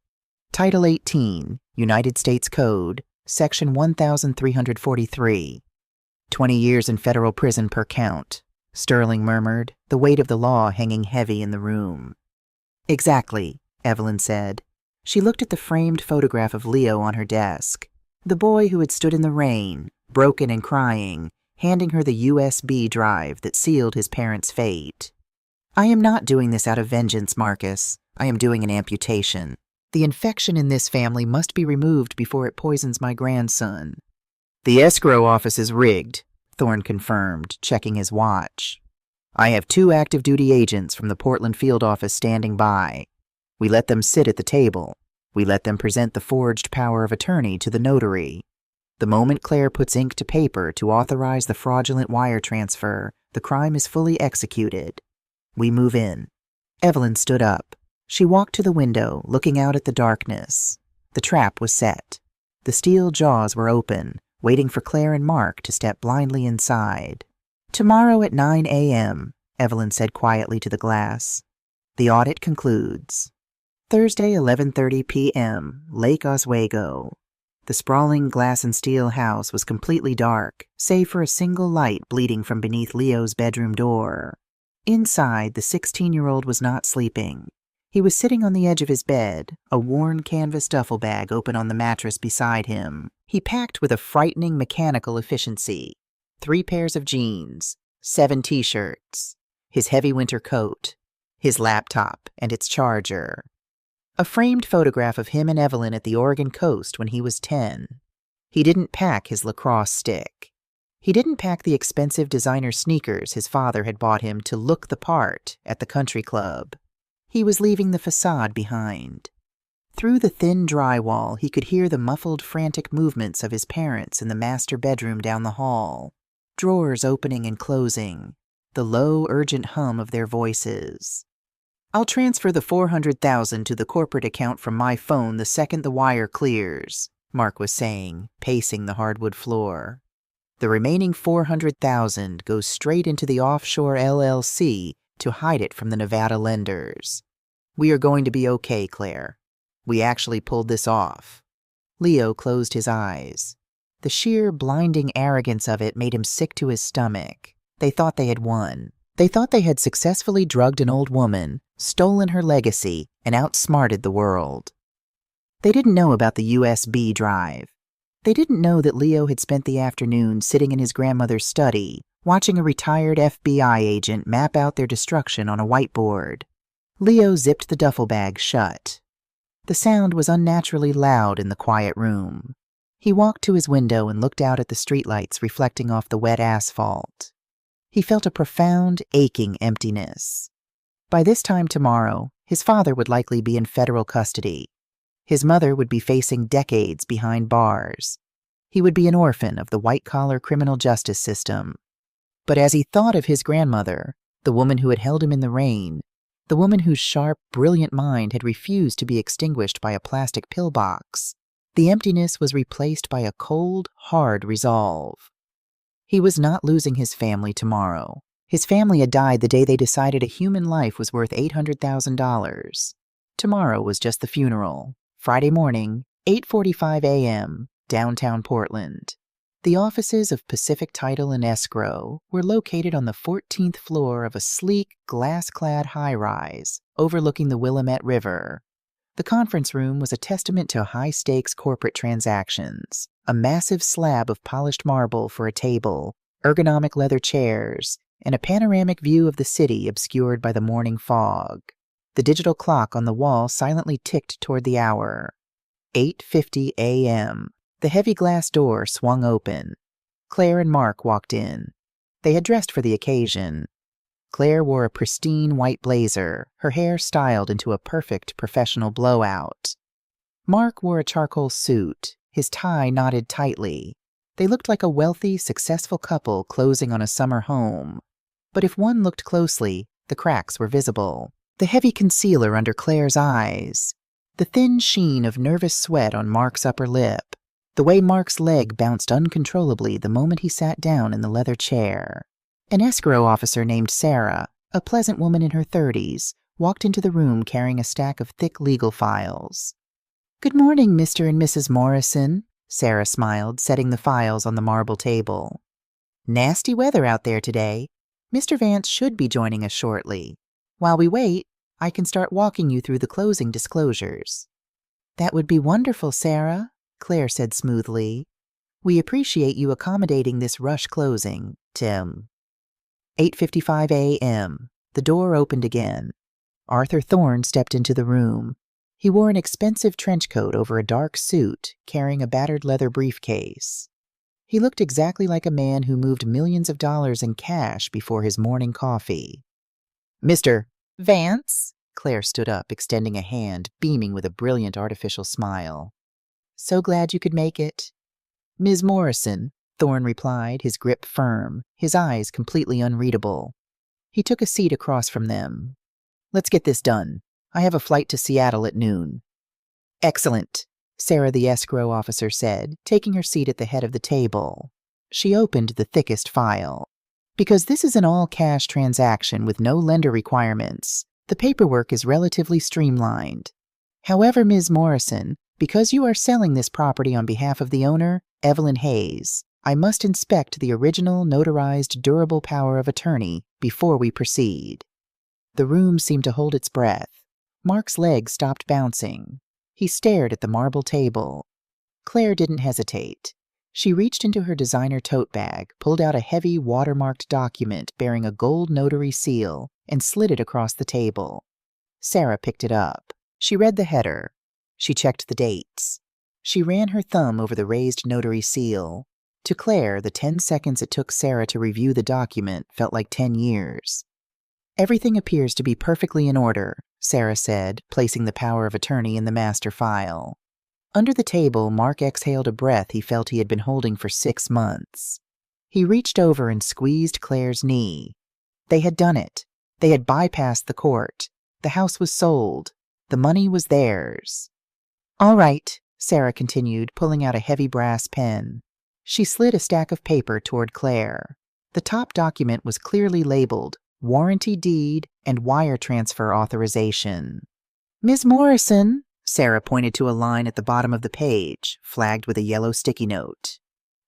Title 18, United States Code, Section 1343. 20 years in federal prison per count, Sterling murmured, the weight of the law hanging heavy in the room. Exactly, Evelyn said. She looked at the framed photograph of Leo on her desk, the boy who had stood in the rain, broken and crying, handing her the USB drive that sealed his parents' fate. I am not doing this out of vengeance, Marcus. I am doing an amputation. The infection in this family must be removed before it poisons my grandson. The escrow office is rigged, Thorne confirmed, checking his watch. I have 2 active duty agents from the Portland field office standing by. We let them sit at the table. We let them present the forged power of attorney to the notary. The moment Claire puts ink to paper to authorize the fraudulent wire transfer, the crime is fully executed. We move in. Evelyn stood up. She walked to the window, looking out at the darkness. The trap was set. The steel jaws were open, waiting for Claire and Mark to step blindly inside. Tomorrow at 9 a.m., Evelyn said quietly to the glass. The audit concludes. Thursday, 11:30 p.m., Lake Oswego. The sprawling glass and steel house was completely dark, save for a single light bleeding from beneath Leo's bedroom door. Inside, the 16-year-old was not sleeping. He was sitting on the edge of his bed, a worn canvas duffel bag open on the mattress beside him. He packed with a frightening mechanical efficiency. 3 pairs of jeans, 7 t-shirts, his heavy winter coat, his laptop and its charger. A framed photograph of him and Evelyn at the Oregon coast when he was 10. He didn't pack his lacrosse stick. He didn't pack the expensive designer sneakers his father had bought him to look the part at the country club. He was leaving the facade behind. Through the thin drywall, he could hear the muffled, frantic movements of his parents in the master bedroom down the hall, drawers opening and closing, the low, urgent hum of their voices. I'll transfer the $400,000 to the corporate account from my phone the second the wire clears, Mark was saying, pacing the hardwood floor. The remaining $400,000 goes straight into the offshore LLC to hide it from the Nevada lenders. We are going to be okay, Claire. We actually pulled this off. Leo closed his eyes. The sheer, blinding arrogance of it made him sick to his stomach. They thought they had won. They thought they had successfully drugged an old woman, stolen her legacy, and outsmarted the world. They didn't know about the USB drive. They didn't know that Leo had spent the afternoon sitting in his grandmother's study, watching a retired FBI agent map out their destruction on a whiteboard. Leo zipped the duffel bag shut. The sound was unnaturally loud in the quiet room. He walked to his window and looked out at the streetlights reflecting off the wet asphalt. He felt a profound, aching emptiness. By this time tomorrow, his father would likely be in federal custody. His mother would be facing decades behind bars. He would be an orphan of the white-collar criminal justice system. But as he thought of his grandmother, the woman who had held him in the rain, the woman whose sharp, brilliant mind had refused to be extinguished by a plastic pillbox, the emptiness was replaced by a cold, hard resolve. He was not losing his family tomorrow. His family had died the day they decided a human life was worth $800,000. Tomorrow was just the funeral. Friday morning, 8:45 a.m., downtown Portland. The offices of Pacific Title and Escrow were located on the 14th floor of a sleek, glass-clad high-rise overlooking the Willamette River. The conference room was a testament to high-stakes corporate transactions. A massive slab of polished marble for a table, ergonomic leather chairs, and a panoramic view of the city obscured by the morning fog. The digital clock on the wall silently ticked toward the hour. 8:50 a.m. The heavy glass door swung open. Claire and Mark walked in. They had dressed for the occasion. Claire wore a pristine white blazer, her hair styled into a perfect professional blowout. Mark wore a charcoal suit, his tie knotted tightly. They looked like a wealthy, successful couple closing on a summer home. But if one looked closely, the cracks were visible. The heavy concealer under Claire's eyes, the thin sheen of nervous sweat on Mark's upper lip, the way Mark's leg bounced uncontrollably the moment he sat down in the leather chair. An escrow officer named Sarah, a pleasant woman in her 30s, walked into the room carrying a stack of thick legal files. "Good morning, Mr. and Mrs. Morrison," Sarah smiled, setting the files on the marble table. "Nasty weather out there today. Mr. Vance should be joining us shortly. While we wait, I can start walking you through the closing disclosures." "That would be wonderful, Sarah," Claire said smoothly. "We appreciate you accommodating this rush closing, Tim." 8:55 a.m. The door opened again. Arthur Thorne stepped into the room. He wore an expensive trench coat over a dark suit, carrying a battered leather briefcase. He looked exactly like a man who moved millions of dollars in cash before his morning coffee. "Mr. Vance?" Claire stood up, extending a hand, beaming with a brilliant artificial smile. "So glad you could make it." "Ms. Morrison," Thorne replied, his grip firm, his eyes completely unreadable. He took a seat across from them. "Let's get this done. I have a flight to Seattle at noon." "Excellent," Sarah the escrow officer said, taking her seat at the head of the table. She opened the thickest file. "Because this is an all-cash transaction with no lender requirements, the paperwork is relatively streamlined. However, Ms. Morrison, because you are selling this property on behalf of the owner, Evelyn Hayes, I must inspect the original notarized durable power of attorney before we proceed." The room seemed to hold its breath. Mark's legs stopped bouncing. He stared at the marble table. Claire didn't hesitate. She reached into her designer tote bag, pulled out a heavy watermarked document bearing a gold notary seal, and slid it across the table. Sarah picked it up. She read the header. She checked the dates. She ran her thumb over the raised notary seal. To Claire, the 10 seconds it took Sarah to review the document felt like 10 years. "Everything appears to be perfectly in order," Sarah said, placing the power of attorney in the master file. Under the table, Mark exhaled a breath he felt he had been holding for 6 months. He reached over and squeezed Claire's knee. They had done it. They had bypassed the court. The house was sold. The money was theirs. "All right," Sarah continued, pulling out a heavy brass pen. She slid a stack of paper toward Claire. The top document was clearly labeled Warranty Deed and Wire Transfer Authorization. "Ms. Morrison," Sarah pointed to a line at the bottom of the page, flagged with a yellow sticky note.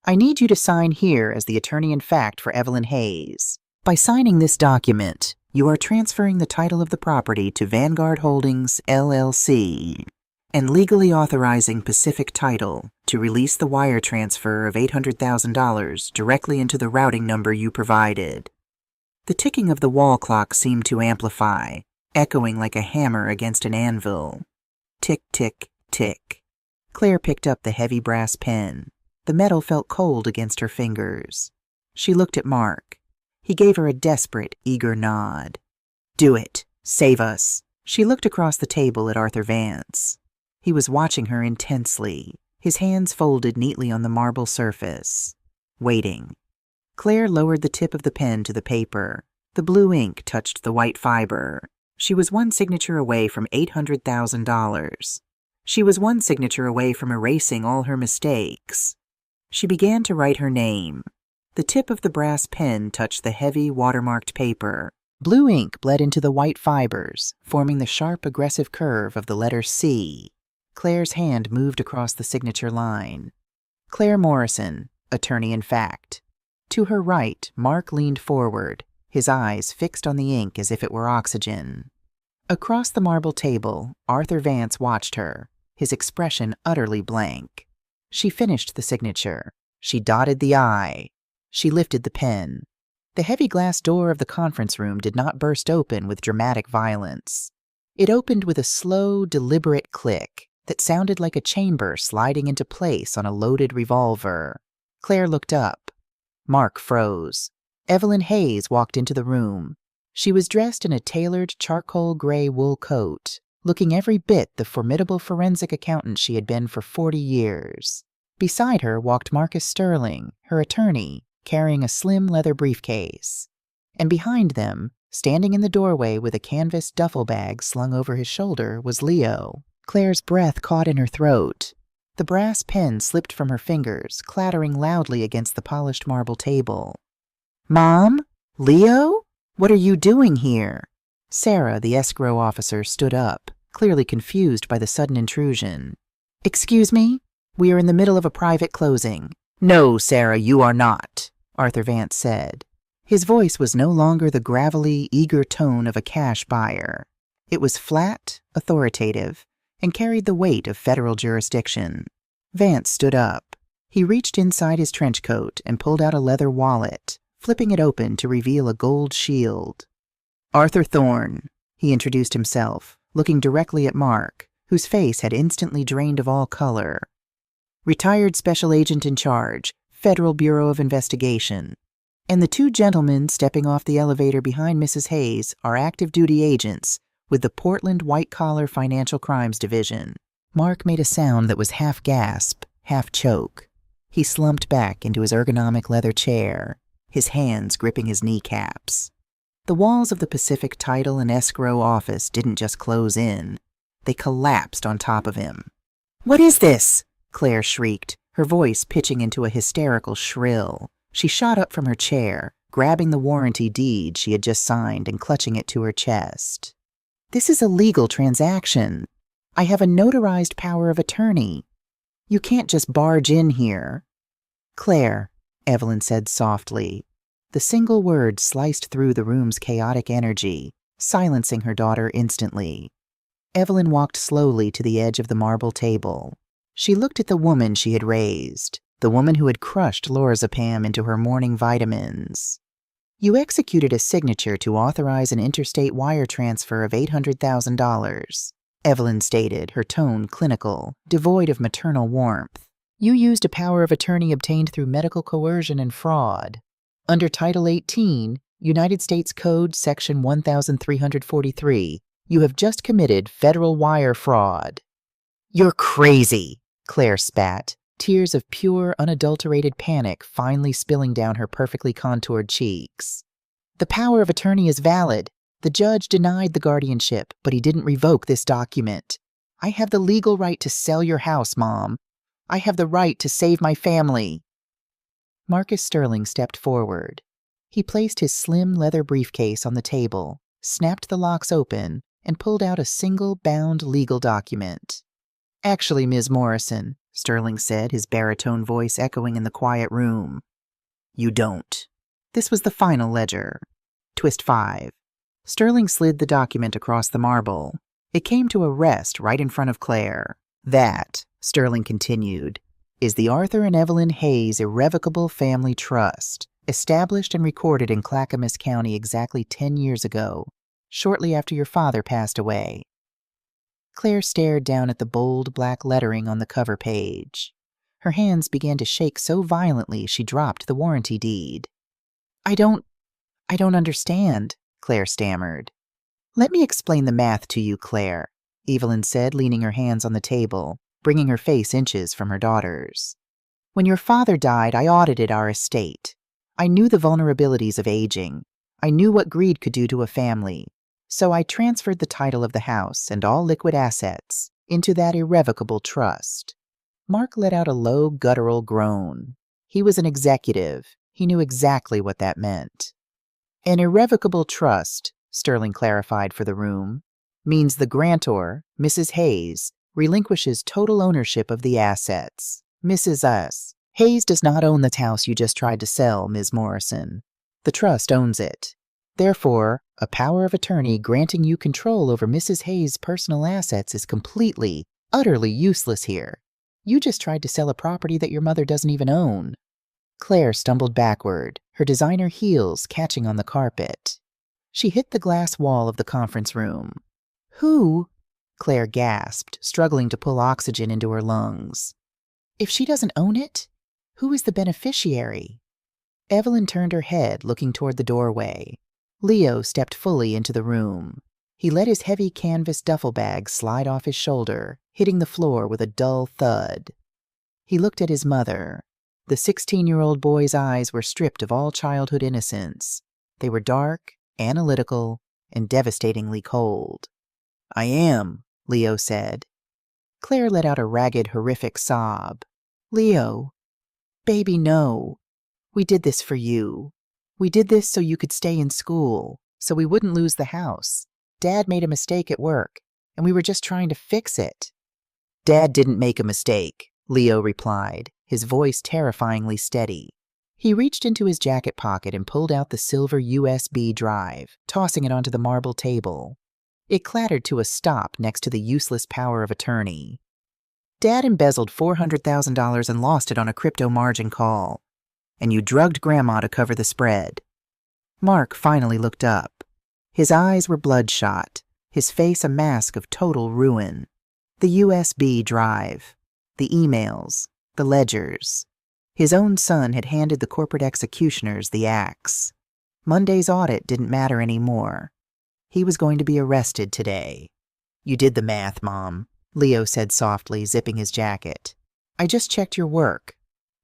"I need you to sign here as the attorney-in-fact for Evelyn Hayes. By signing this document, You are transferring the title of the property to Vanguard Holdings, LLC, and legally authorizing Pacific Title to release the wire transfer of $800,000 directly into the routing number you provided. The ticking of the wall clock seemed to amplify, echoing like a hammer against an anvil. Tick, tick, tick. Claire picked up the heavy brass pen. The metal felt cold against her fingers. She looked at Mark. He gave her a desperate, eager nod. Do it. Save us. She looked across the table at Arthur Vance. He was watching her intensely, his hands folded neatly on the marble surface. Waiting. Claire lowered the tip of the pen to the paper. The blue ink touched the white fiber. She was one signature away from $800,000. She was one signature away from erasing all her mistakes. She began to write her name. The tip of the brass pen touched the heavy, watermarked paper. Blue ink bled into the white fibers, forming the sharp, aggressive curve of the letter C. Claire's hand moved across the signature line. Claire Morrison, attorney-in-fact. To her right, Mark leaned forward, his eyes fixed on the ink as if it were oxygen. Across the marble table, Arthur Vance watched her, his expression utterly blank. She finished the signature. She dotted the I. She lifted the pen. The heavy glass door of the conference room did not burst open with dramatic violence. It opened with a slow, deliberate click that sounded like a chamber sliding into place on a loaded revolver. Claire looked up. Mark froze. Evelyn Hayes walked into the room. She was dressed in a tailored charcoal gray wool coat, looking every bit the formidable forensic accountant she had been for 40 years. Beside her walked Marcus Sterling, her attorney, carrying a slim leather briefcase. And behind them, standing in the doorway with a canvas duffel bag slung over his shoulder, was Leo. Claire's breath caught in her throat. The brass pen slipped from her fingers, clattering loudly against the polished marble table. "Mom? Leo? What are you doing here?" Sarah, the escrow officer, stood up, clearly confused by the sudden intrusion. "Excuse me? We are in the middle of a private closing." "No, Sarah, you are not," Arthur Vance said. His voice was no longer the gravelly, eager tone of a cash buyer. It was flat, authoritative, and carried the weight of federal jurisdiction. Vance stood up. He reached inside his trench coat and pulled out a leather wallet, flipping it open to reveal a gold shield. "Arthur Thorne," he introduced himself, looking directly at Mark, whose face had instantly drained of all color. "Retired special agent in charge, Federal Bureau of Investigation. And the two gentlemen stepping off the elevator behind Mrs. Hayes are active duty agents with the Portland White Collar Financial Crimes Division." Mark made a sound that was half gasp, half choke. He slumped back into his ergonomic leather chair, his hands gripping his kneecaps. The walls of the Pacific Title and Escrow office didn't just close in. They collapsed on top of him. "What is this?" Claire shrieked, her voice pitching into a hysterical shrill. She shot up from her chair, grabbing the warranty deed she had just signed and clutching it to her chest. "This is a legal transaction. I have a notarized power of attorney. You can't just barge in here." "Claire," Evelyn said softly. The single word sliced through the room's chaotic energy, silencing her daughter instantly. Evelyn walked slowly to the edge of the marble table. She looked at the woman she had raised, the woman who had crushed lorazepam into her morning vitamins. "You executed a signature to authorize an interstate wire transfer of $800,000, Evelyn stated, her tone clinical, devoid of maternal warmth. "You used a power of attorney obtained through medical coercion and fraud. Under Title 18, United States Code Section 1343, you have just committed federal wire fraud." "You're crazy," Claire spat, tears of pure, unadulterated panic finally spilling down her perfectly contoured cheeks. "The power of attorney is valid. The judge denied the guardianship, but he didn't revoke this document. I have the legal right to sell your house, Mom. I have the right to save my family." Marcus Sterling stepped forward. He placed his slim leather briefcase on the table, snapped the locks open, and pulled out a single bound legal document. "Actually, Ms. Morrison," Sterling said, his baritone voice echoing in the quiet room, "you don't." This was the final ledger. Twist 5. Sterling slid the document across the marble. It came to a rest right in front of Claire. That, Sterling continued, is the Arthur and Evelyn Hayes Irrevocable Family Trust, established and recorded in Clackamas County exactly 10 years ago, shortly after your father passed away. Claire stared down at the bold black lettering on the cover page. Her hands began to shake so violently she dropped the warranty deed. I don't understand, Claire stammered. Let me explain the math to you, Claire, Evelyn said, leaning her hands on the table, bringing her face inches from her daughter's. When your father died, I audited our estate. I knew the vulnerabilities of aging. I knew what greed could do to a family. So I transferred the title of the house and all liquid assets into that irrevocable trust. Mark let out a low, guttural groan. He was an executive. He knew exactly what that meant. An irrevocable trust, Sterling clarified for the room, means the grantor, Mrs. Hayes, relinquishes total ownership of the assets. Mrs. S. Hayes does not own the house you just tried to sell, Ms. Morrison. The trust owns it. Therefore, a power of attorney granting you control over Mrs. Hayes' personal assets is completely, utterly useless here. You just tried to sell a property that your mother doesn't even own. Claire stumbled backward, her designer heels catching on the carpet. She hit the glass wall of the conference room. Who? Claire gasped, struggling to pull oxygen into her lungs. If she doesn't own it, who is the beneficiary? Evelyn turned her head, looking toward the doorway. Leo stepped fully into the room. He let his heavy canvas duffel bag slide off his shoulder, hitting the floor with a dull thud. He looked at his mother. The 16-year-old boy's eyes were stripped of all childhood innocence. They were dark, analytical, and devastatingly cold. I am, Leo said. Claire let out a ragged, horrific sob. Leo, baby, no. We did this for you. We did this so you could stay in school, so we wouldn't lose the house. Dad made a mistake at work, and we were just trying to fix it. Dad didn't make a mistake, Leo replied, his voice terrifyingly steady. He reached into his jacket pocket and pulled out the silver USB drive, tossing it onto the marble table. It clattered to a stop next to the useless power of attorney. Dad embezzled $400,000 and lost it on a crypto margin call. And you drugged Grandma to cover the spread. Mark finally looked up. His eyes were bloodshot, his face a mask of total ruin. The USB drive, the emails, the ledgers. His own son had handed the corporate executioners the axe. Monday's audit didn't matter anymore. He was going to be arrested today. You did the math, Mom, Leo said softly, zipping his jacket. I just checked your work.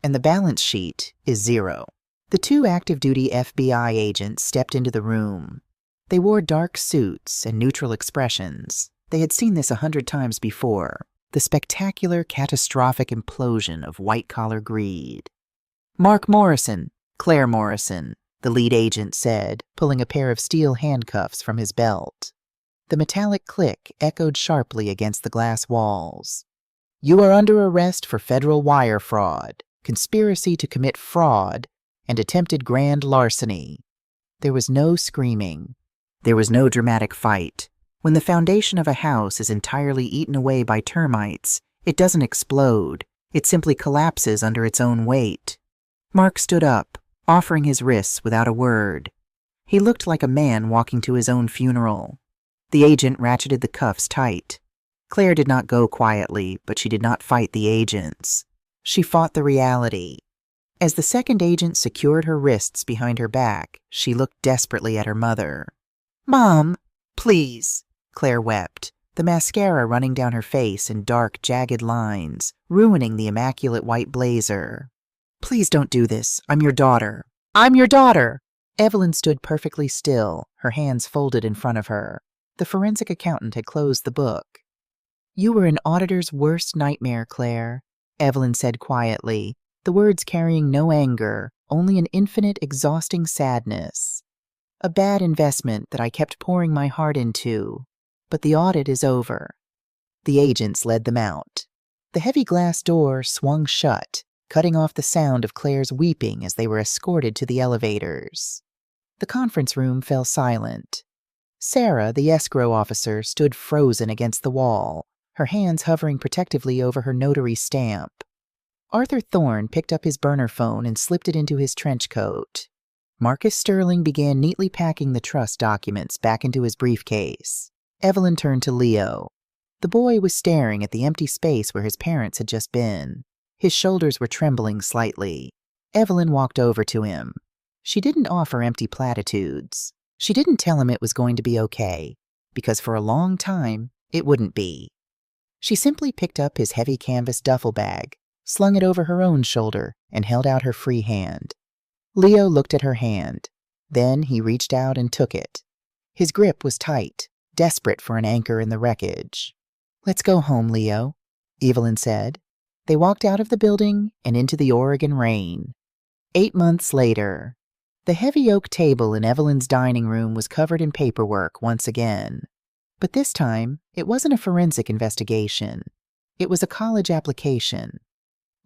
And the balance sheet is 0. The 2 active-duty FBI agents stepped into the room. They wore dark suits and neutral expressions. They had seen this 100 times before, the spectacular, catastrophic implosion of white-collar greed. Mark Morrison, Claire Morrison, the lead agent said, pulling a pair of steel handcuffs from his belt. The metallic click echoed sharply against the glass walls. You are under arrest for federal wire fraud, conspiracy to commit fraud, and attempted grand larceny. There was no screaming. There was no dramatic fight. When the foundation of a house is entirely eaten away by termites, it doesn't explode. It simply collapses under its own weight. Mark stood up, offering his wrists without a word. He looked like a man walking to his own funeral. The agent ratcheted the cuffs tight. Claire did not go quietly, but she did not fight the agents. She fought the reality. As the second agent secured her wrists behind her back, she looked desperately at her mother. Mom, please, Claire wept, the mascara running down her face in dark, jagged lines, ruining the immaculate white blazer. Please don't do this. I'm your daughter. I'm your daughter! Evelyn stood perfectly still, her hands folded in front of her. The forensic accountant had closed the book. You were an auditor's worst nightmare, Claire, Evelyn said quietly, the words carrying no anger, only an infinite, exhausting sadness. A bad investment that I kept pouring my heart into, but the audit is over. The agents led them out. The heavy glass door swung shut, cutting off the sound of Claire's weeping as they were escorted to the elevators. The conference room fell silent. Sarah, the escrow officer, stood frozen against the wall, her hands hovering protectively over her notary stamp. Arthur Thorne picked up his burner phone and slipped it into his trench coat. Marcus Sterling began neatly packing the trust documents back into his briefcase. Evelyn turned to Leo. The boy was staring at the empty space where his parents had just been. His shoulders were trembling slightly. Evelyn walked over to him. She didn't offer empty platitudes. She didn't tell him it was going to be okay, because for a long time, it wouldn't be. She simply picked up his heavy canvas duffel bag, slung it over her own shoulder, and held out her free hand. Leo looked at her hand. Then he reached out and took it. His grip was tight, desperate for an anchor in the wreckage. "Let's go home, Leo," Evelyn said. They walked out of the building and into the Oregon rain. 8 months later, the heavy oak table in Evelyn's dining room was covered in paperwork once again. But this time, it wasn't a forensic investigation. It was a college application.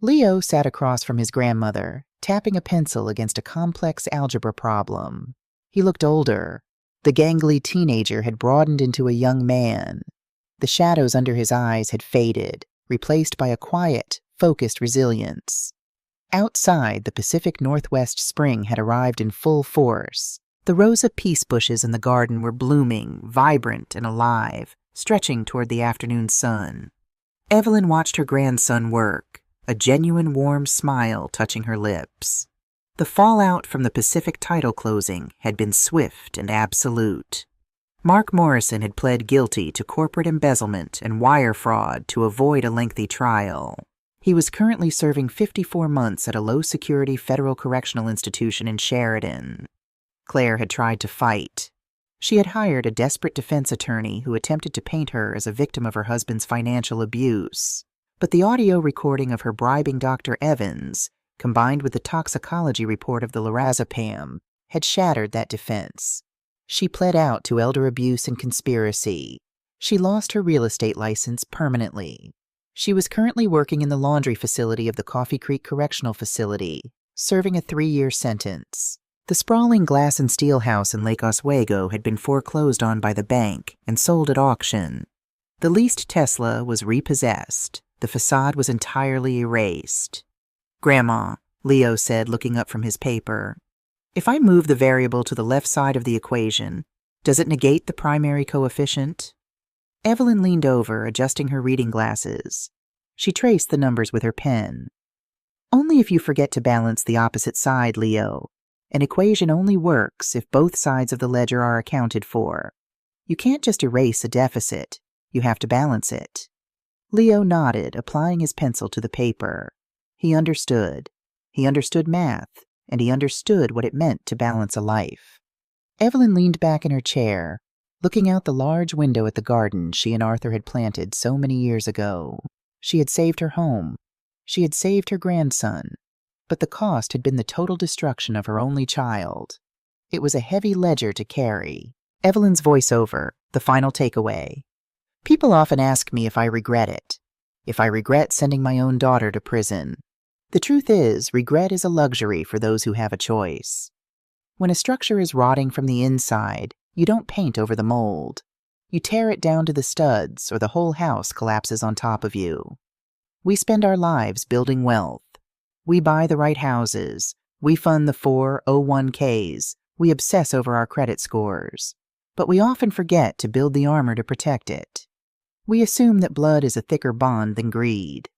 Leo sat across from his grandmother, tapping a pencil against a complex algebra problem. He looked older. The gangly teenager had broadened into a young man. The shadows under his eyes had faded, replaced by a quiet, focused resilience. Outside, the Pacific Northwest spring had arrived in full force. The rows of peace bushes in the garden were blooming, vibrant and alive, stretching toward the afternoon sun. Evelyn watched her grandson work, a genuine warm smile touching her lips. The fallout from the Pacific title closing had been swift and absolute. Mark Morrison had pled guilty to corporate embezzlement and wire fraud to avoid a lengthy trial. He was currently serving 54 months at a low-security federal correctional institution in Sheridan. Claire had tried to fight. She had hired a desperate defense attorney who attempted to paint her as a victim of her husband's financial abuse. But the audio recording of her bribing Dr. Evans, combined with the toxicology report of the lorazepam, had shattered that defense. She pled out to elder abuse and conspiracy. She lost her real estate license permanently. She was currently working in the laundry facility of the Coffee Creek Correctional Facility, serving a 3-year sentence. The sprawling glass and steel house in Lake Oswego had been foreclosed on by the bank and sold at auction. The leased Tesla was repossessed. The facade was entirely erased. "Grandma," Leo said, looking up from his paper, "if I move the variable to the left side of the equation, does it negate the primary coefficient?" Evelyn leaned over, adjusting her reading glasses. She traced the numbers with her pen. "Only if you forget to balance the opposite side, Leo. An equation only works if both sides of the ledger are accounted for. You can't just erase a deficit. You have to balance it." Leo nodded, applying his pencil to the paper. He understood. He understood math, and he understood what it meant to balance a life. Evelyn leaned back in her chair, looking out the large window at the garden she and Arthur had planted so many years ago. She had saved her home. She had saved her grandson. But the cost had been the total destruction of her only child. It was a heavy ledger to carry. Evelyn's voiceover, the final takeaway. "People often ask me if I regret it. If I regret sending my own daughter to prison. The truth is, regret is a luxury for those who have a choice. When a structure is rotting from the inside, you don't paint over the mold. You tear it down to the studs, or the whole house collapses on top of you. We spend our lives building wealth. We buy the right houses. We fund the 401ks. We obsess over our credit scores. But we often forget to build the armor to protect it. We assume that blood is a thicker bond than greed.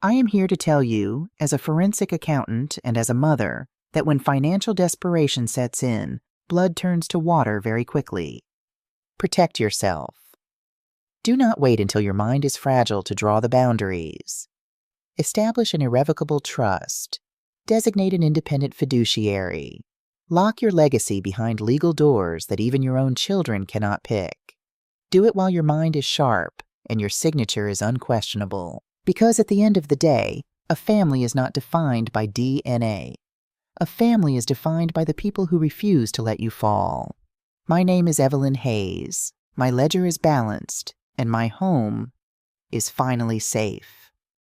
I am here to tell you, as a forensic accountant and as a mother, that when financial desperation sets in, blood turns to water very quickly. Protect yourself. Do not wait until your mind is fragile to draw the boundaries. Establish an irrevocable trust. Designate an independent fiduciary. Lock your legacy behind legal doors that even your own children cannot pick. Do it while your mind is sharp and your signature is unquestionable. Because at the end of the day, a family is not defined by DNA. A family is defined by the people who refuse to let you fall. My name is Evelyn Hayes. My ledger is balanced, and my home is finally safe.